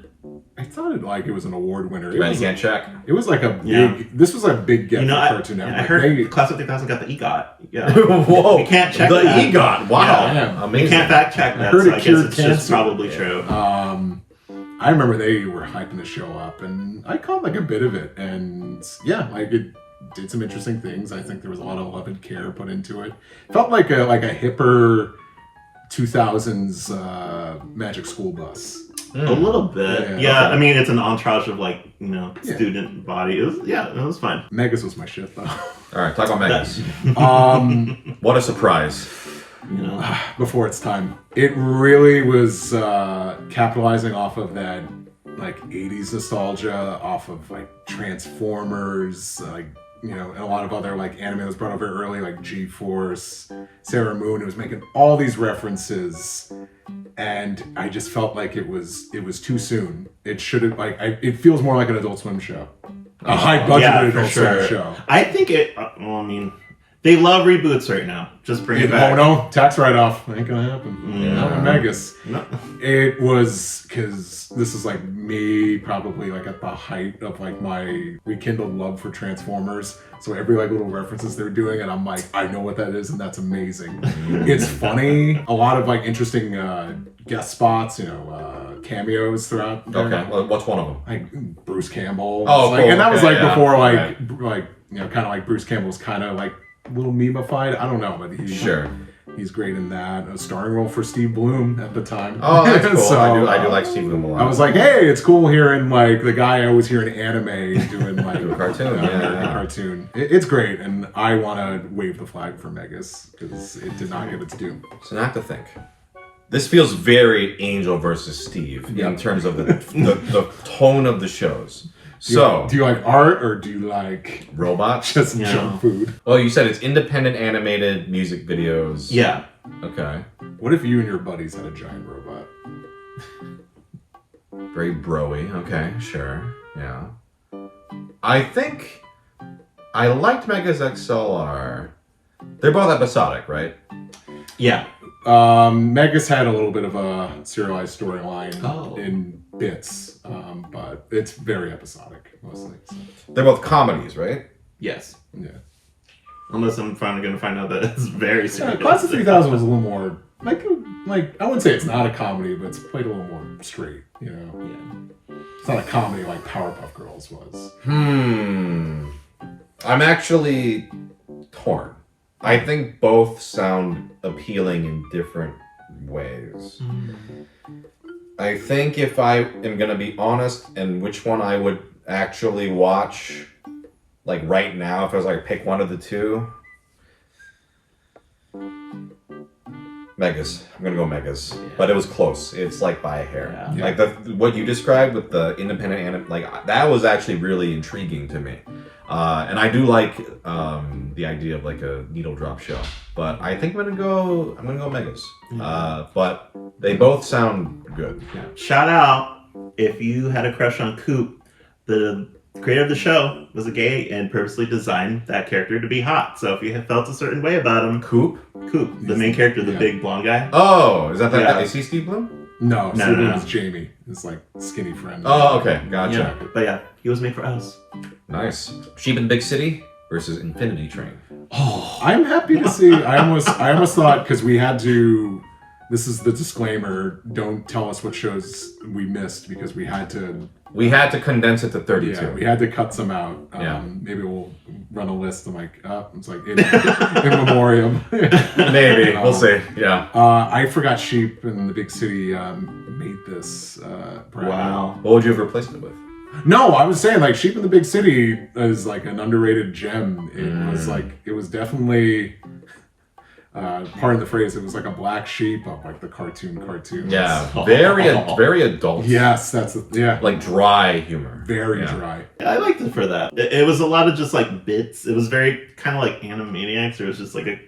I thought it was an award winner. You can't check. It was like a big. This was a big get for Cartoon Network. I heard Class of 3000 got the EGOT. Yeah. Whoa. We can't check the that. EGOT. Wow. Yeah. Amazing. We can't fact check that. I heard so it I guess cured it's cancer. just probably true. I remember they were hyping the show up, and I caught like a bit of it, and it did some interesting things. I think there was a lot of love and care put into it. Felt like a hipper 2000s Magic School Bus. A little bit. Yeah. I mean, it's an entourage of like, student body. It was fine. Megas was my shit though. All right, talk about Megas. What a surprise. Before its time. It really was capitalizing off of that like 80s nostalgia, off of like Transformers, like you know, and a lot of other like anime that was brought up very early, like G-Force, Sailor Moon. It was making all these references, and I just felt like it was too soon. It should have it feels more like an Adult Swim show, a high budgeted Adult Swim show. I think it. Well, I mean, they love reboots right now. Just bring it back. Oh no, tax write-off ain't gonna happen. Not with Megas. No. It was because this is like me probably like at the height of like my rekindled love for Transformers. So every like little references they're doing, and I'm like, I know what that is, and that's amazing. It's funny. A lot of like interesting guest spots, you know, cameos throughout. Okay, well, what's one of them? Like Bruce Campbell. Oh, like, cool. And that was Okay, like yeah. before like Right. like you know, kind of like Bruce Campbell was kind of like a little memeified. I don't know, but he's great in that. A starring role for Steve Bloom at the time. Oh, that's cool. So, I do like Steve Bloom a lot. I was like, hey, it's cool hearing like the guy I always hear in anime doing like a cartoon. a cartoon. It's great, and I want to wave the flag for Megas because it did not get its due. So now I have to think. This feels very Angel versus Steve in terms of the tone of the shows. Do you like art or do you like robots? just junk food? Well, you said it's independent animated music videos. Yeah. Okay. What if you and your buddies had a giant robot? Very bro-y. Okay, sure. Yeah. I think I liked Megas XLR. They're both episodic, right? Yeah. Megas had a little bit of a serialized storyline in bits, but it's very episodic mostly. So. They're both comedies, right? Yes. Yeah. Unless I'm finally going to find out that it's very serious. Class of 3000 was a little more like I wouldn't say it's not a comedy, but it's played a little more straight. You know. Yeah. It's not a comedy like Powerpuff Girls was. I'm actually torn. I think both sound appealing in different ways. I think if I am going to be honest and which one I would actually watch, like right now, if I was like pick one of the two, Megas. I'm going to go Megas. Yeah. But it was close. It's like by a hair. Yeah. Like what you described with the independent anime, like that was actually really intriguing to me. And I do like the idea of like a needle drop show, but I think I'm gonna go Megas. But they both sound good. Yeah. Shout out if you had a crush on Coop, the creator of the show was a gay and purposely designed that character to be hot. So if you have felt a certain way about him, Coop, the main character, the big blonde guy. Oh, is that guy? Is he Steve Bloom? No, Steve Bloom is Jamie. It's like skinny friend. Oh, okay, gotcha. Yeah. But yeah, he was made for us. Nice. Sheep in the Big City versus Infinity Train. Oh, I'm happy to see. I almost thought because we had to. This is the disclaimer. Don't tell us what shows we missed because we had to. We had to condense it to 32. Yeah, we had to cut some out. Maybe we'll run a list. I'm like, it's like in memoriam. Maybe we'll see. Yeah. I forgot Sheep in the Big City made this. Wow. What would you have replaced it with? No, I was saying like Sheep in the Big City is like an underrated gem. It was definitely. Pardon the phrase, it was like a black sheep of like the cartoons. Yeah, very adult. Yes, like dry humor. Very dry. I liked it for that. It was a lot of just like bits. It was very kind of like Animaniacs. There was just like a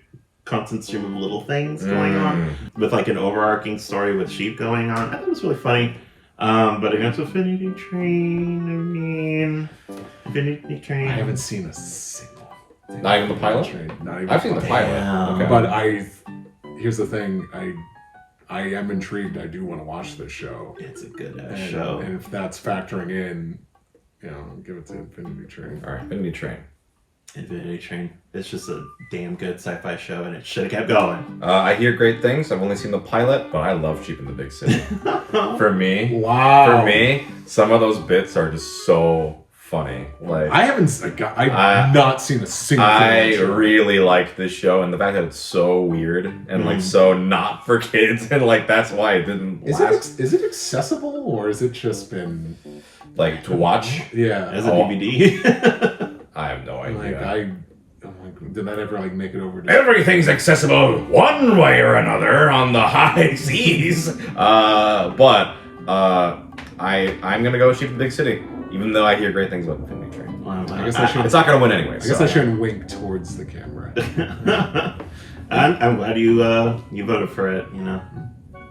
constant stream of little things going on with like an overarching story with sheep going on. I thought it was really funny. But against Infinity Train, Infinity Train. I haven't seen a single. Not even the pilot? I've seen the pilot. Okay. But here's the thing, I am intrigued. I do want to watch this show. It's a good show. And if that's factoring in, give it to Infinity Train. All right, Infinity Train. Infinity Train. It's just a damn good sci-fi show, and it should have kept going. I hear great things. I've only seen the pilot, but I love Sheep in the Big City. For me, some of those bits are just so funny. Like I've not seen a single thing. I really like this show, and the fact that it's so weird and like so not for kids, and like that's why it didn't last. Is it accessible, or has it just been like to watch? Yeah, as a DVD. I have no idea. Did that ever like make it over to Everything's accessible one way or another on the high seas. I'm gonna go Sheep in the Big City, even though I hear great things about Infinity Train. I guess I should. It's not going to win anyway. I guess I shouldn't wink towards the camera. I'm glad you voted for it. You know.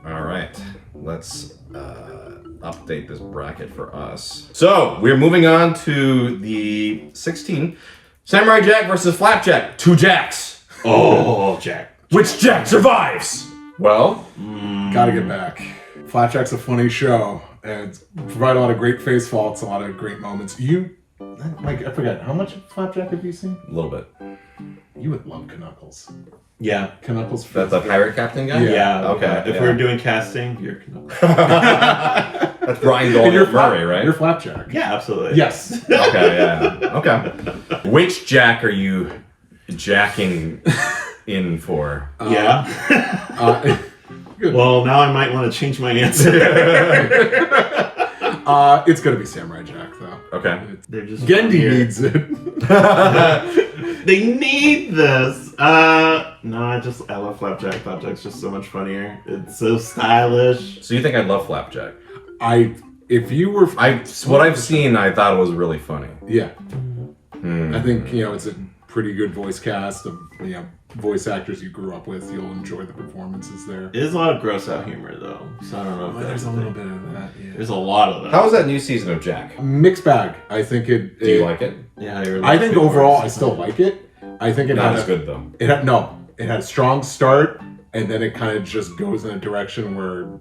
All right, let's update this bracket for us. So we're moving on to the 16. Samurai Jack versus Flapjack. 2 Jacks. Oh, Jack. Which Jack survives? Well, Gotta get back. Flapjack's a funny show and provide a lot of great face faults, a lot of great moments. I forget, how much Flapjack have you seen? a little bit. You would love Knuckles. Yeah. Knuckles. That's the pirate captain guy? Yeah. Okay. If we're doing casting, you're. That's Brian Doyle Murray, right? You're Flapjack. Yeah, absolutely. Yes. Okay, yeah. Okay. Which Jack are you jacking in for? Yeah. Good. Well, now I might want to change my answer. It's gonna be Samurai Jack, though. Okay. They're just Gendy funnier. needs it. They need this. No, I love Flapjack. Flapjack's just so much funnier. It's so stylish. So you think I'd love Flapjack? If you were, What I've seen, I thought was really funny. yeah, I think it's a pretty good voice cast of voice actors you grew up with. You'll enjoy the performances there. It is a lot of gross out humor though, so I don't know. If There's a little bit of that. Yeah. There's a lot of that. How was that new season of Jack? Mixed bag. I think Do you like it? Yeah, I really I think like overall I words. still like it. I think it Not had as good though. It had a strong start, and then it kind of just goes in a direction where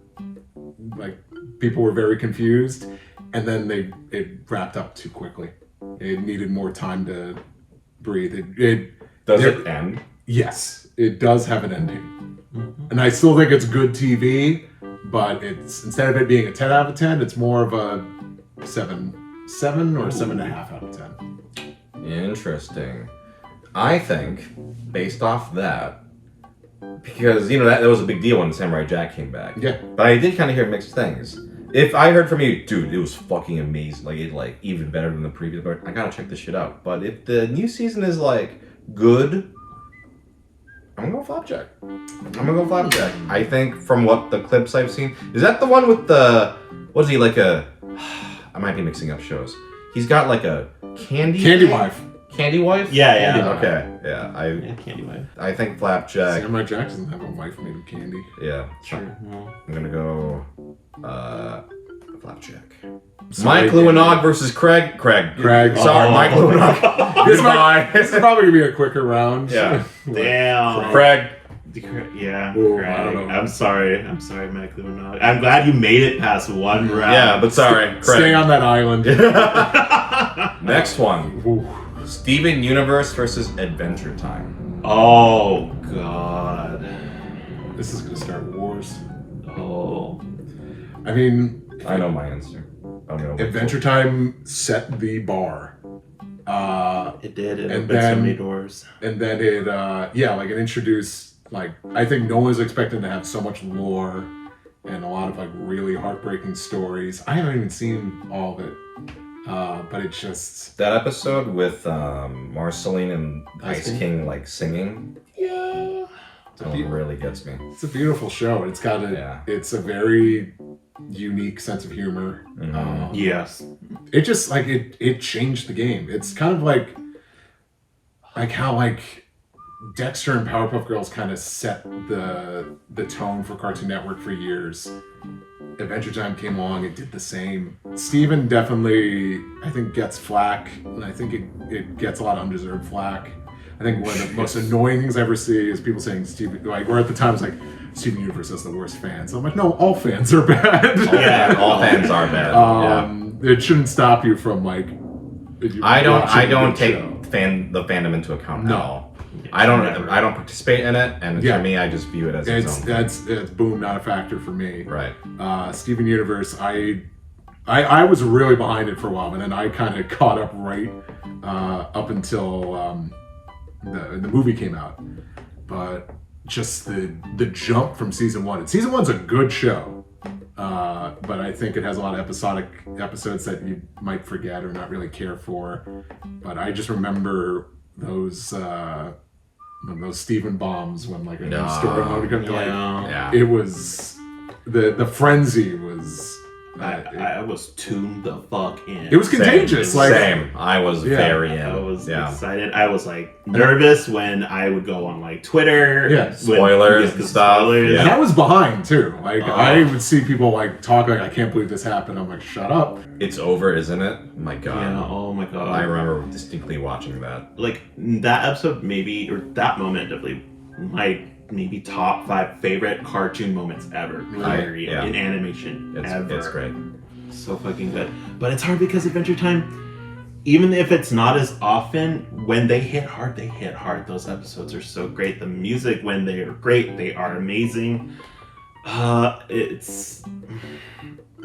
people were very confused, and then it wrapped up too quickly. It needed more time to breathe. Does it end? Yes, it does have an ending, and I still think it's good TV. But it's, instead of it being a 10 out of 10, it's more of a 7 or 7.5 out of 10. Interesting. I think, based off that, because that was a big deal when Samurai Jack came back. Yeah. But I did kind of hear mixed things. If I heard from you, dude, it was fucking amazing. Even better than the previous. But I gotta check this shit out. But if the new season is good, I'm gonna go Flapjack. I think from what the clips I've seen, is that the one with the? What is he like a? I might be mixing up shows. He's got like a candy Wife. Candy wife? Yeah. Candy wife. Okay. Yeah. Yeah, Candy Wife. I think Flapjack. Samurai Jack doesn't have a wife made of candy. Yeah. Sure. No. I'm gonna go Flapjack. Sorry, Mike Lewinog versus Craig. Craig. Sorry, Oh. Mike Lewinog. Goodbye. This is probably gonna be a quicker round. Yeah. Damn. Craig. Yeah. Ooh, Craig. I don't know. I'm sorry, Mike Lewinog. I'm glad you made it past one round. Yeah, but sorry, Craig. Stay on that island. Next one. Ooh. Steven Universe versus Adventure Time. Oh God. This is gonna start wars. Oh. I mean, I know my answer. I'm gonna wait Adventure Time set the bar. It did. It And opened so then- many doors. And then it introduced, I think no one was expecting to have so much lore and a lot of really heartbreaking stories. I haven't even seen all of it, but it just, that episode with Marceline and Ice Ice King singing. yeah, That one really gets me. it's a beautiful show. It's got it's a very unique sense of humor. Yes. It just it changed the game. It's kind of like how Dexter and Powerpuff Girls kind of set the tone for Cartoon Network for years. Adventure Time came along, it did the same. Steven definitely, I think, gets flack, and I think it gets a lot of undeserved flack. I think one of the most annoying things I ever see is people saying Steven, where at the time it's Steven Universe has the worst fans. So I'm no, all fans are bad. Yeah. All fans are bad. It shouldn't stop you from I don't take show. the fandom into account No. at all. I don't participate in it, and Yeah. for me, I just view it as its own. It's boom, not a factor for me. Right. Steven Universe, I was really behind it for a while, and then I kind of caught up right up until the movie came out. But just the jump from season one. Season one's a good show, but I think it has a lot of episodic episodes that you might forget or not really care for. But I just remember those Steven bombs when a new story would come to Yeah. Yeah. it was the frenzy was I was tuned the fuck in. It was contagious. Same. I was very in. I was excited. I was like nervous when I would go on like Twitter. Yeah. Spoilers and stuff. And I was behind too. Like I would see people like talk like, I can't believe this happened. I'm like, shut up. It's over, isn't it? My God. Yeah, oh my God. I remember distinctly watching that. Like that episode maybe, or that moment definitely, my maybe top 5 favorite cartoon moments ever. Period. In animation. Ever. It's great. So fucking good. But it's hard because Adventure Time, even if it's not as often, when they hit hard, they hit hard. Those episodes are so great. The music, when they are great, they are amazing. It's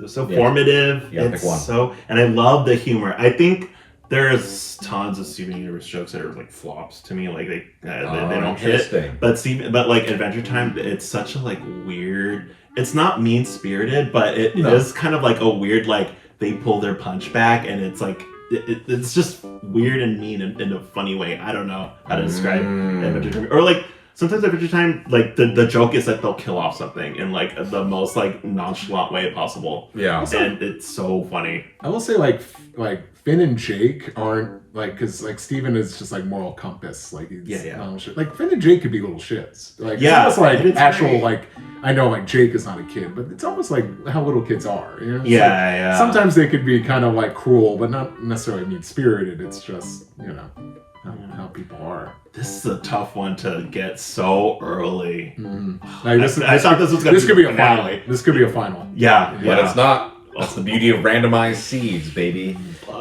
so formative. It's so, and I love the humor. I think there's tons of Steven Universe jokes that are like flops to me, like they don't hit. But like Adventure Time, it's such a like weird. It's not mean spirited, but it is kind of like a weird like they pull their punch back, and it's like it's just weird and mean in a funny way. I don't know how to describe Adventure Time, or like. Sometimes Adventure Time, like the joke is that they'll kill off something in like the most like nonchalant way possible. Yeah, and it's so funny. I will say like Finn and Jake aren't like, because like Steven is just like moral compass. Like he's like Finn and Jake could be little shits. Like it's almost like actual great. Like I know like Jake is not a kid, but it's almost like how little kids are. You know? Like, sometimes they could be kind of like cruel, but not necessarily mean spirited. It's just how people are. This is a tough one to get so early. I thought this was going to be This could be a final. This could be a final. Yeah. But it's not. That's the beauty of randomized seeds, baby.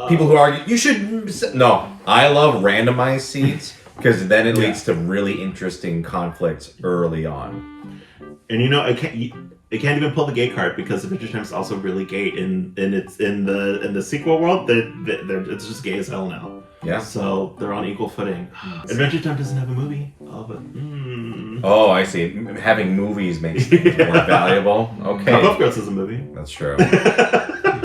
People who argue, you should... No, I love randomized seeds because then it leads to really interesting conflicts early on. And it can't even pull the gay card because Adventure Time is also really gay. In the sequel world, it's just gay as hell now. Yeah. So they're on equal footing. Adventure Time doesn't have a movie. Oh, I see. Having movies makes things more valuable. Okay. Powerpuff Girls is a movie. That's true.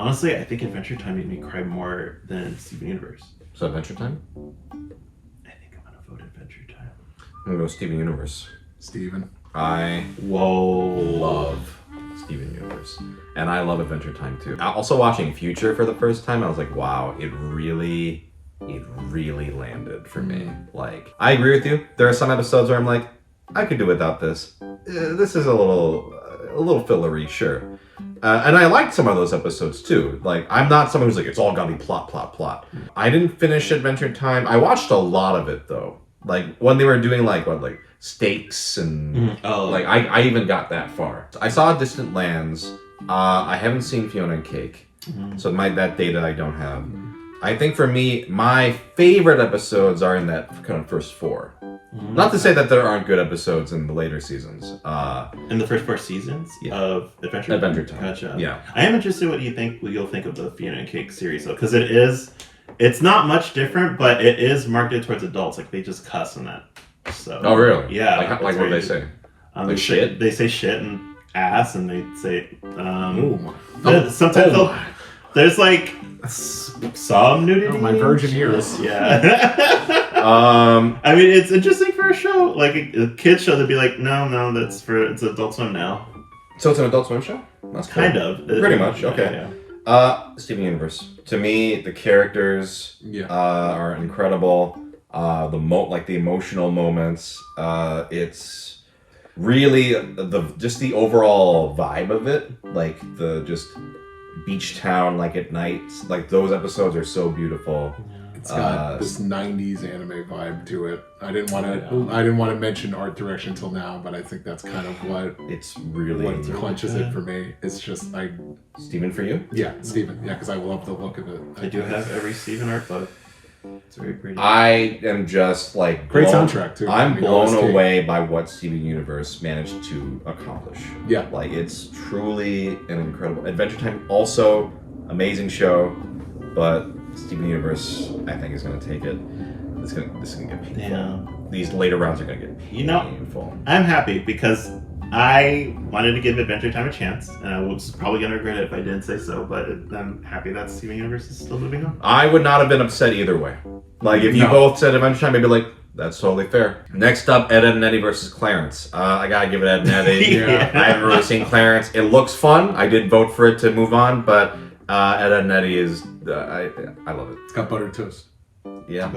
Honestly, I think Adventure Time made me cry more than Steven Universe. So Adventure Time? I think I'm gonna vote Adventure Time. I'm gonna go Steven Universe. Steven. I love Steven Universe. And I love Adventure Time too. Also watching Future for the first time, I was like, wow, it really landed for me. Like, I agree with you. There are some episodes where I'm like, I could do without this. This is a little fillery, sure. And I liked some of those episodes too. Like, I'm not someone who's like, it's all gotta be plot. I didn't finish Adventure Time. I watched a lot of it though. Like, when they were doing like stakes and I even got that far. I saw Distant Lands. I haven't seen Fiona and Cake. So that data I don't have. I think for me, my favorite episodes are in that kind of first 4. Not to say that there aren't good episodes in the later seasons. In the first 4 seasons of Adventure Time. Gotcha. Yeah. I am interested what you'll think of the Fiona and Cake series though, because it's not much different, but it is marketed towards adults. Like they just cuss in that. So. Oh really? Yeah. Like what do they say? Like shit. They say shit and ass, and they say sometimes there's like some nudity. Oh, my virgin ears. Yeah. I mean, it's interesting for a show like a kid show. They'd be like, no, it's Adult Swim now. So it's an Adult Swim show? That's cool. Kind of. Pretty much. Okay. Yeah. Steven Universe. To me, the characters are incredible. The emotional moments. It's really the overall vibe of it, like the just beach town, like at night, like those episodes are so beautiful. It's got this 90s anime vibe to it. I didn't want to mention art direction until now, but I think that's kind of what it's really what clenches it for me. It's just Steven for you? Yeah, Steven. Yeah, because I love the look of it. I do have every Steven art book. It's very pretty. I am just like great soundtrack too. I'm blown away by what Steven Universe managed to accomplish. Yeah, like it's truly an incredible Adventure Time. Also, amazing show, but Steven Universe I think is going to take it. This is going to get painful. Yeah. These later rounds are going to get painful. I'm happy because I wanted to give Adventure Time a chance, and I was probably going to regret it if I didn't say so, but I'm happy that Steven Universe is still moving on. I would not have been upset either way. Like, if you both said Adventure Time, I'd be like, That's totally fair. Next up, Ed, and Eddy versus Clarence. I gotta give it Ed and Eddy. Yeah. I haven't really seen Clarence. It looks fun. I did vote for it to move on, but Ed, and Eddy is... I love it. It's got buttered toast. Yeah.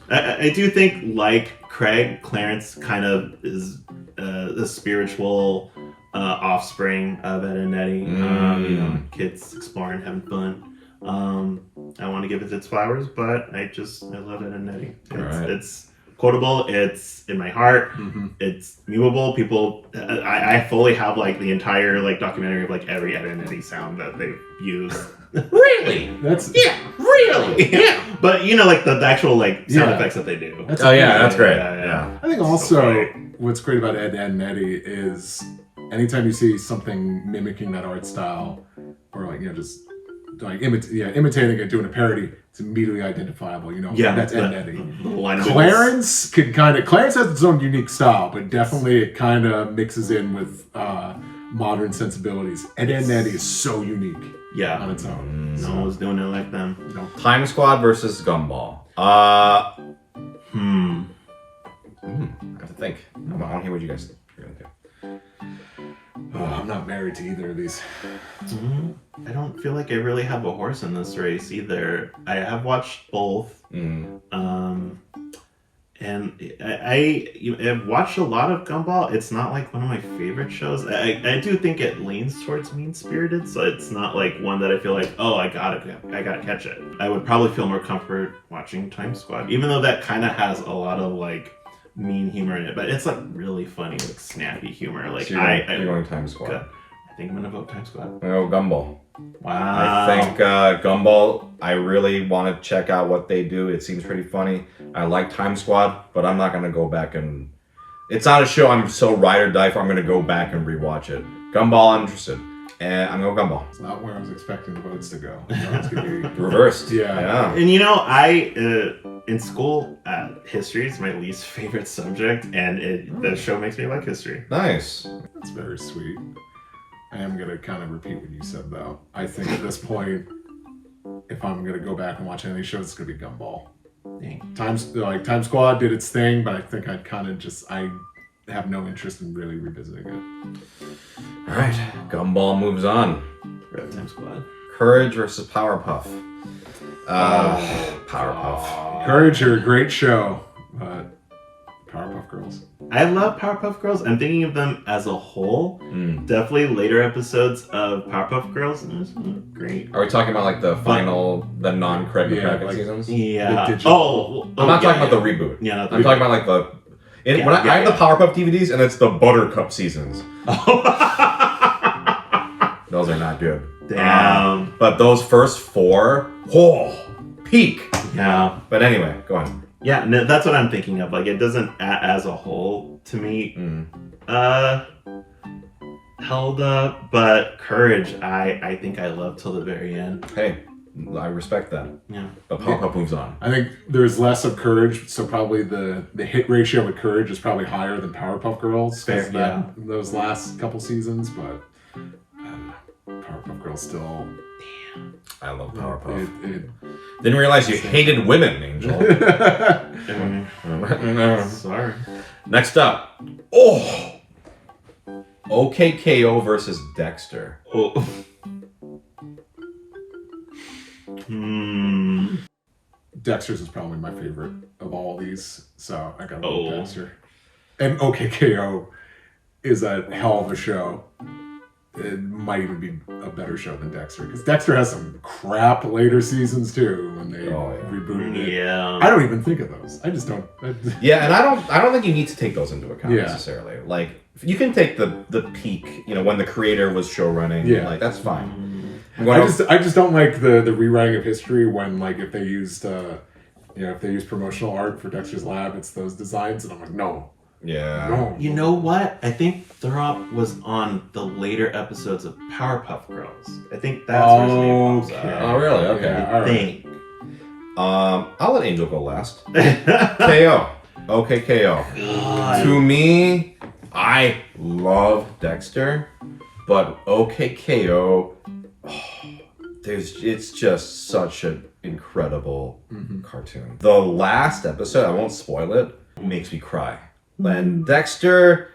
I do think, like Craig, Clarence kind of is the spiritual offspring of Ed and Eddy. You know, kids exploring, having fun. I want to give it its flowers, but I love Ed and Eddy. It's quotable. It's in my heart. It's memeable. People, I fully have like the entire like documentary of like every Ed and Eddy sound that they've used. Really? Really? Yeah. But you know, like the actual like sound effects that they do. That's that's great. Yeah. I think also what's great about Ed and Eddy is anytime you see something mimicking that art style, or like, you know, just like imitating it, doing a parody, it's immediately identifiable. You know, that's Ed and Eddy. Clarence Clarence has its own unique style, but definitely it kind of mixes in with modern sensibilities. Ed and Eddy is so unique. Yeah. On its own. No one's doing it like them. No. Time Squad versus Gumball. I have to think. I want to hear what you guys are going to do. I'm not married to either of these. I don't feel like I really have a horse in this race either. I have watched both. And I've watched a lot of Gumball. It's not like one of my favorite shows. I do think it leans towards mean-spirited, so it's not like one that I feel like, oh, I gotta catch it. I would probably feel more comfort watching Time Squad, even though that kind of has a lot of like mean humor in it, but it's like really funny, like snappy humor. Like so you're going Time Squad. Good. I think I'm gonna vote Time Squad. Oh, Gumball. Wow. I think Gumball, I really want to check out what they do. It seems pretty funny. I like Time Squad, but I'm not going to go back and... It's not a show I'm so ride or die for. I'm going to go back and rewatch it. Gumball, I'm interested. And I'm going Gumball. It's not where I was expecting the votes to go. You know, it's going to be... Reversed. Yeah. And you know, I... in school, history is my least favorite subject, and the show makes me like history. Nice. That's very sweet. I am going to kind of repeat what you said, though. I think at this point, if I'm going to go back and watch any of these shows, it's going to be Gumball. Dang. Time Squad did its thing, but I think I have no interest in really revisiting it. All right. Gumball moves on. Red Time Squad. Courage versus Powerpuff. Powerpuff. Courage are a great show, but Powerpuff Girls. I love Powerpuff Girls. I'm thinking of them as a whole. Definitely later episodes of Powerpuff Girls. Great. Are we talking about like the final, the non-Craig McCracken like, seasons? Yeah. I'm not talking about the reboot. Yeah, not the I'm reboot. talking about like the... I have the Powerpuff DVDs, and it's the Buttercup seasons. Those are not good. Damn. But those first four, peak. Yeah. But anyway, go on. Yeah, no, that's what I'm thinking of. Like, it doesn't, as a whole, to me, held up. But Courage, I think I love till the very end. Hey, I respect that. Yeah. But Powerpuff moves on. I think there's less of Courage, so probably the hit ratio with Courage is probably higher than Powerpuff Girls. Fair, yeah. Those last couple seasons, but Powerpuff Girls still... I love Powerpuff. It Didn't realize you hated women, Angel. Sorry. Next up. OK K.O. versus Dexter. Dexter's is probably my favorite of all these, so I gotta go with Dexter. And OK K.O. is a hell of a show. It might even be a better show than Dexter, because Dexter has some crap later seasons too when they rebooted it. Yeah. I don't even think of those. I just don't. Yeah, and I don't think you need to take those into account necessarily. Like, you can take the peak, when the creator was show running. Yeah. Like, that's fine. I just don't like the rewriting of history when, like, if they used if they use promotional art for Dexter's Lab, it's those designs, and I'm like, no. Yeah. No. You know what? I think Throp was on the later episodes of Powerpuff Girls. I think that's where his name pops up. Oh, really? Okay. Yeah, I think. I'll let Angel go last. K.O. OK K.O. God. To me, I love Dexter, but OK K.O. It's just such an incredible cartoon. The last episode, I won't spoil it, makes me cry. And Dexter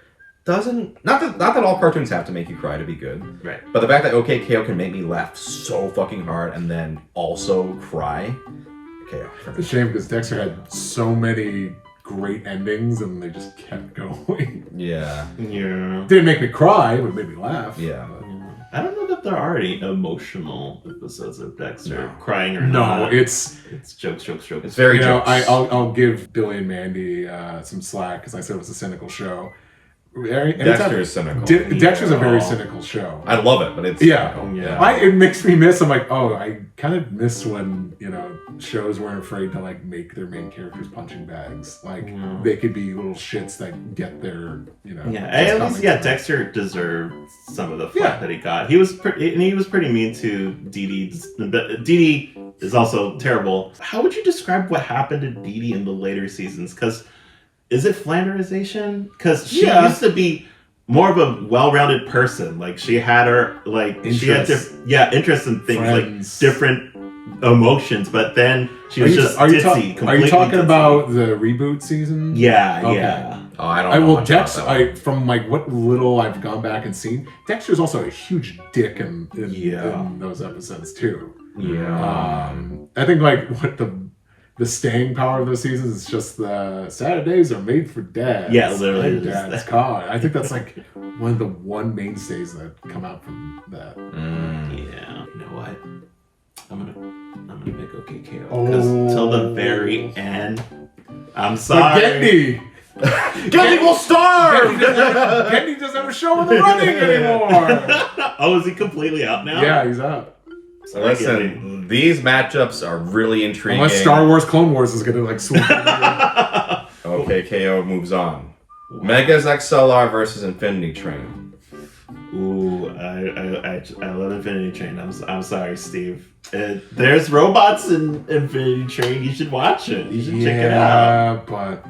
doesn't. Not that all cartoons have to make you cry to be good. Right. But the fact that OK K.O can make me laugh so fucking hard and then also cry. K.O. It's a shame because Dexter had so many great endings and they just kept going. Yeah. Yeah. Didn't make me cry, but it made me laugh. Yeah. I don't know that there are any emotional episodes of Dexter, No. crying or No, not. it's jokes. It's very you know, jokes. I'll give Billy and Mandy some slack because I said it was a cynical show. Dexter is cynical. Dexter's a very cynical show. I love it, but it's Yeah. cynical. Yeah. It makes me miss. I'm like, oh, I kind of miss when shows weren't afraid to like make their main characters punching bags. Like they could be little shits that get their Yeah, at least Dexter deserved some of the flack that he got. He was pretty mean to Dee Dee. But Dee Dee is also terrible. How would you describe what happened to Dee Dee in the later seasons? Because is it Flanderization? Because she used to be more of a well-rounded person. Like she had her interests in things, Friends. like different emotions. But then she was just Are you completely talking ditzy. about the reboot season? Yeah, Okay. yeah. Oh, I don't know. Much about that one. From like what little I've gone back and seen, Dexter's also a huge dick in those episodes too. Yeah. I think like what the staying power of those seasons is just the Saturdays are made for dads. Yeah, literally. And Dad's car. I think that's like one of the mainstays that come out from that. Yeah. You know what? I'm gonna pick OK K.O. because till the very end, I'm sorry. But Gendy! Gendy will starve! Gendy doesn't have a show in the running anymore! Oh, is he completely out now? Yeah, he's out. So listen, these matchups are really intriguing. Unless Star Wars Clone Wars is gonna like swoop in. OK K.O. moves on. Megas XLR versus Infinity Train. Ooh, I love Infinity Train. I'm sorry, Steve. There's robots in Infinity Train. You should watch it. You should check it out. But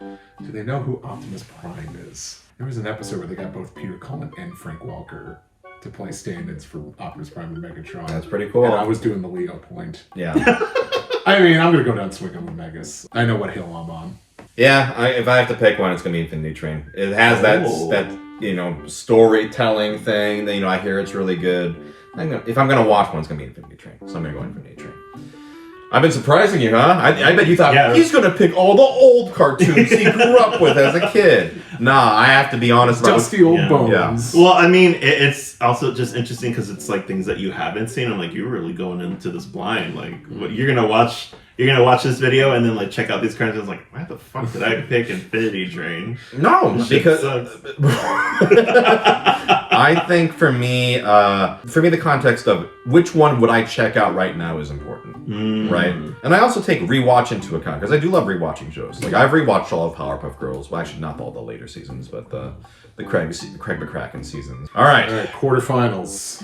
do they know who Optimus Prime is? There was an episode where they got both Peter Cullen and Frank Walker to play stand-ins for Optimus Prime and Megatron. That's pretty cool. And I was doing the Leo point. Yeah. I mean, I'm gonna go down swinging with Megas. I know what hill I'm on. Yeah, if I have to pick one, it's gonna be Infinity Train. It has that storytelling thing. That, I hear it's really good. If I'm gonna watch one, it's gonna be Infinity Train. So I'm gonna go Infinity Train. I've been surprising you, huh? I bet you thought he's gonna pick all the old cartoons he grew up with as a kid. Nah, I have to be honest. Dusty old bones. Yeah. Well, I mean, it's also just interesting because it's like things that you haven't seen. I'm like, you're really going into this blind. Like, you're gonna watch this video and then like check out these cartoons. Like, why the fuck did I pick Infinity Train? No, because I think for me, the context of which one would I check out right now is important, right? And I also take rewatch into account because I do love rewatching shows. Like I've rewatched all of Powerpuff Girls. Well, actually, not all the later seasons, but the Craig McCracken seasons. All right, quarterfinals.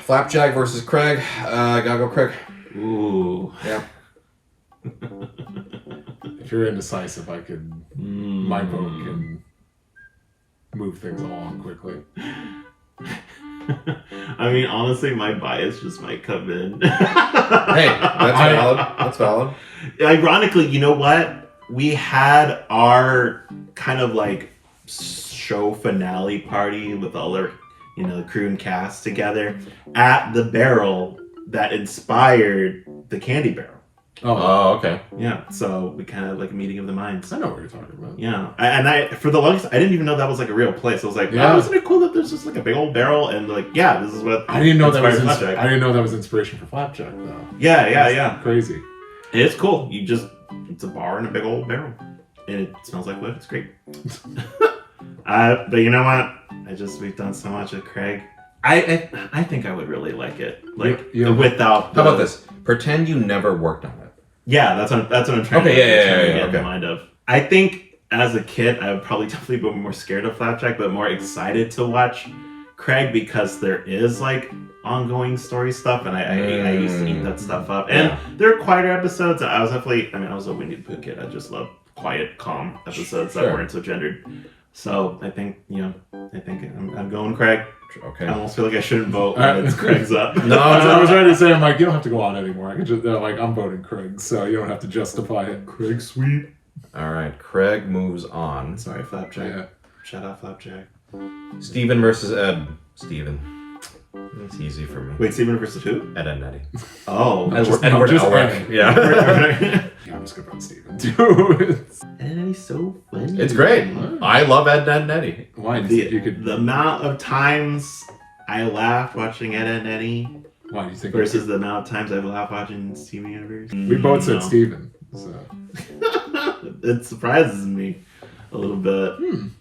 Flapjack versus Craig. Gotta go Craig. Ooh, yeah. If you're indecisive, my vote can move things along quickly. I mean, honestly, my bias just might come in. Hey, that's valid. That's valid. Ironically, you know what? We had our kind of like show finale party with all our, the crew and cast together at the barrel that inspired the Candy Barrel. Oh, okay. Yeah, so we kind of like a meeting of the minds. I know what you're talking about. Yeah, for the longest, I didn't even know that was like a real place. I was like, wow, isn't it cool that there's just like a big old barrel and like, this is what I didn't know that was. Flapjack. I didn't know that was inspiration for Flapjack though. Yeah. Crazy. It's cool. It's a bar and a big old barrel, and it smells like wood. It's great. But you know what? We've done so much with Craig. I think I would really like it. Like without. How about this? Pretend you never worked on it. Yeah, that's what I'm trying to get in the mind of. I think as a kid, I would probably definitely be more scared of Flapjack, but more excited to watch Craig because there is like ongoing story stuff, and I used to eat that stuff up. And there are quieter episodes. I was a Winnie the Pooh kid. I just love quiet, calm episodes that weren't so gendered. So I think I'm going Craig. Okay. I almost feel like I shouldn't vote when it's Craig's up. No, I was ready to say, I'm like, you don't have to go on anymore. I can just I'm voting Craig, so you don't have to justify it. Craig, sweet. All right, Craig moves on. Sorry, Flapjack. Yeah. Shout out Flapjack. Steven versus Ed. Steven. It's easy for me. Wait, Steven versus who? Ed and Eddie. Oh. Edward just Elric. Ed. Yeah. Yeah, I'm just gonna put Steven too. And Eddie's so funny. It's great. I love Ed and Eddie. Why? Do you think you could? The amount of times I laughed watching Ed and Eddie Why do you think? versus the amount of times I've laughed watching Steven Universe. We both said No. Steven. So. It surprises me a little bit.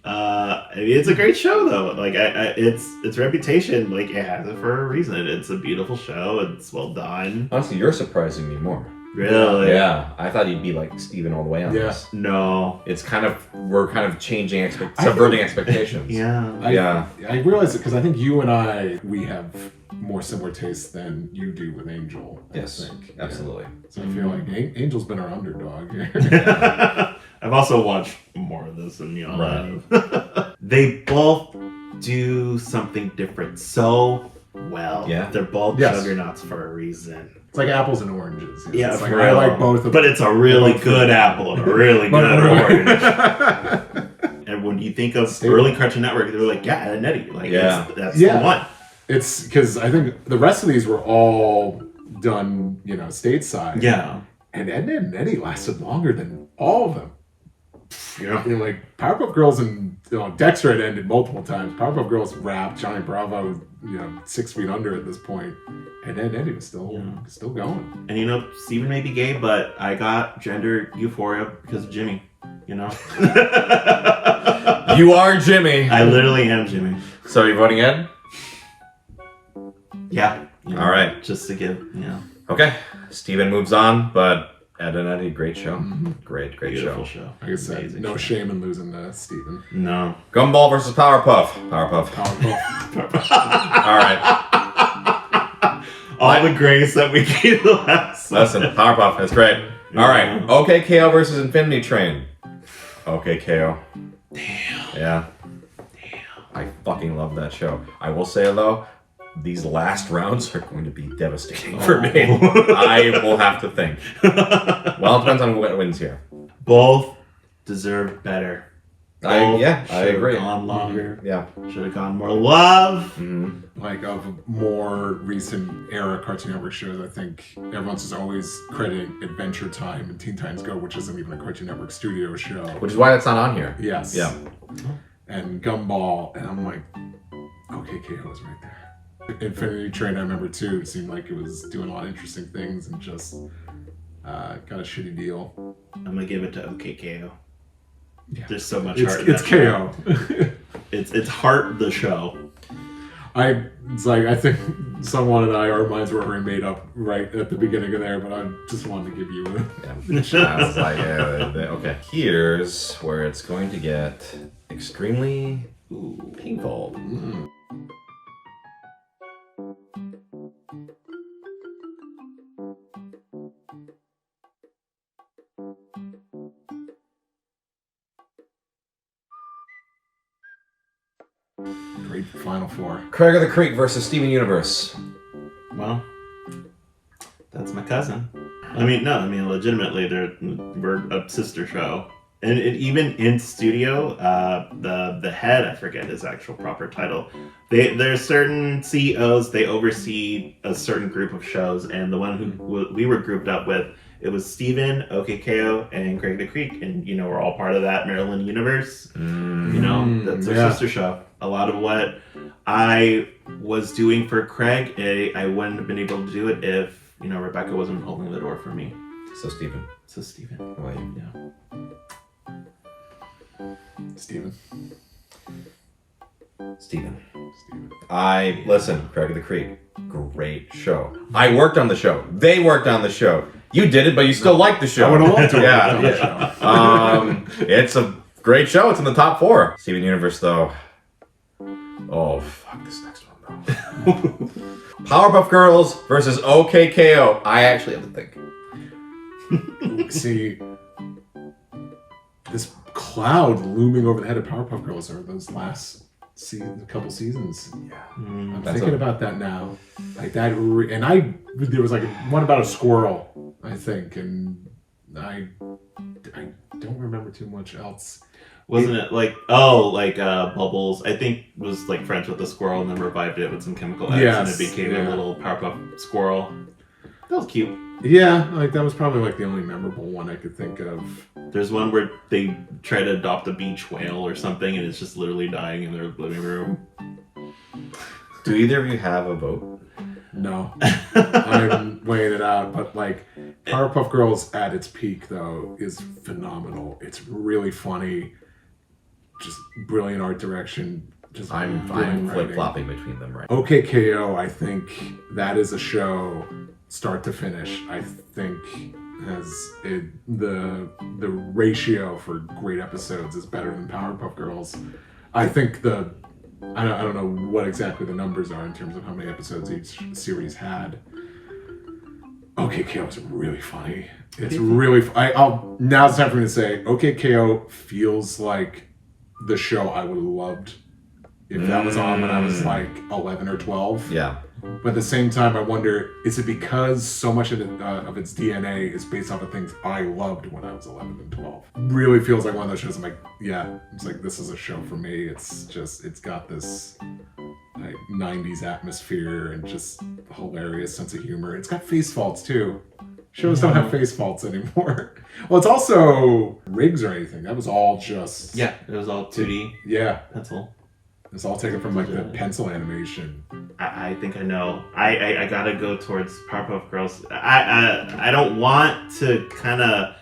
I mean, it's a great show though. Like its reputation, like it has it for a reason. It's a beautiful show. It's well done. Honestly, you're surprising me more. Really? Yeah, I thought you'd be like Steven all the way on Yeah. this. No. It's kind of, we're kind of changing, subverting expectations. Yeah. Yeah. I realize it because I think you and we have more similar tastes than you do with Angel. Yes, I think. absolutely. Yeah. So I feel like Angel's been our underdog here. I've also watched more of this than y'all Right. have. They both do something different so well. Yeah. They're both Yes. juggernauts for a reason. It's like apples and oranges. You know? Yeah, it's like, for I real. like both of them. But it's a really good apple and a really good orange. orange. And when you think of Staple. early Cartoon Network, they're like, yeah, Ed and Eddie. Like, Yeah. that's Yeah. the one. It's because I think the rest of these were all done, stateside. Yeah. And Ed and Eddie lasted longer than all of them. Yeah. You know, like Powerpuff Girls and Dexter had ended multiple times. Powerpuff Girls wrapped. Johnny Bravo was 6 feet under at this point, and Ed and Eddie was still going. And Steven may be gay, but I got gender euphoria because of Jimmy. You are Jimmy. I literally am Jimmy. So you're voting Ed? Yeah. All right. Just to give, Okay. Steven moves on, but Ed and Eddie, great show. Great beautiful show. show. Like I said, Amazing no show. shame in losing to Steven. No. Gumball versus Powerpuff. Powerpuff. Powerpuff. All right. All the grace that we gave the last Listen, Powerpuff, that's great. All right. OK K.O versus Infinity Train. OK K.O. Damn. Yeah. I fucking love that show. I will say though, these last rounds are going to be devastating for me. I will have to think. Well, it depends on what wins here. Both deserve better. I agree. Gone longer. Yeah. Should have gone more love. Like of more recent era Cartoon Network shows, I think everyone's just always crediting Adventure Time and Teen Titans Go, which isn't even a Cartoon Network studio show. Which is why that's not on here. Yes. Yeah. And Gumball, and I'm like, OK K.O is right there. Infinity Train, I remember too. It seemed like it was doing a lot of interesting things and just got a shitty deal. I'm gonna give it to OK K.O. Yeah. There's so much It's, heart. in it's that show. KO. It's heart the show. I think someone and our minds were already made up right at the beginning of there, but I just wanted to give you a... Yeah. I was like, okay. Here's where it's going to get extremely painful. Great Final Four. Craig of the Creek versus Steven Universe. Well, that's my cousin. Legitimately, we're a sister show. And even in studio, the head, I forget his actual proper title. There's certain CEOs, they oversee a certain group of shows, and the one who we were grouped up with, it was Steven, OK K.O, and Craig the Creek, and we're all part of that Maryland universe. That's our sister show. A lot of what I was doing for Craig, I wouldn't have been able to do it if Rebecca wasn't holding the door for me. So Steven. So Steven. How about you? Yeah. Steven. Steven. Listen, Craig of the Creek, great show. I worked on the show. They worked on the show. You did it, but you still liked the show. I would have loved to Yeah. on the show. It's a great show. It's in the top 4. Steven Universe, though. Oh, fuck this next one, though. Powerpuff Girls versus OK K.O. I actually have to think. See, this cloud looming over the head of Powerpuff Girls are those last couple seasons. Yeah. I'm thinking about that now. Like that, there was like one about a squirrel, I think, and I don't remember too much else. Wasn't it like Bubbles? I think was like friends with the squirrel and then revived it with some chemical X and it became a little Powerpuff squirrel. That was cute. Yeah, like that was probably like the only memorable one I could think of. There's one where they try to adopt a beach whale or something and it's just literally dying in their living room. Do either of you have a vote? No. I'm weighing it out, but like Powerpuff Girls at its peak though is phenomenal. It's really funny, just brilliant art direction. Just I'm flip-flopping between them right now. OK K.O, I think that is a show start to finish. I think the ratio for great episodes is better than Powerpuff Girls. I think I don't know what exactly the numbers are in terms of how many episodes each series had. OK K.O is really funny. It's really. Now it's time for me to say OK K.O feels like the show I would have loved if that was on when I was like 11 or 12. Yeah. But at the same time, I wonder, is it because so much of its DNA is based off of things I loved when I was 11 and 12? Really feels like one of those shows I'm like, yeah, it's like, this is a show for me. It's got this like 90s atmosphere and just hilarious sense of humor. It's got face faults too. Shows don't have face faults anymore. Well, it's also rigs or anything. That was all just... Yeah, it was all 2D. Yeah. Pencil. It's all taken from like the pencil animation. I think I know. I gotta go towards Powerpuff Girls. I don't want to kind of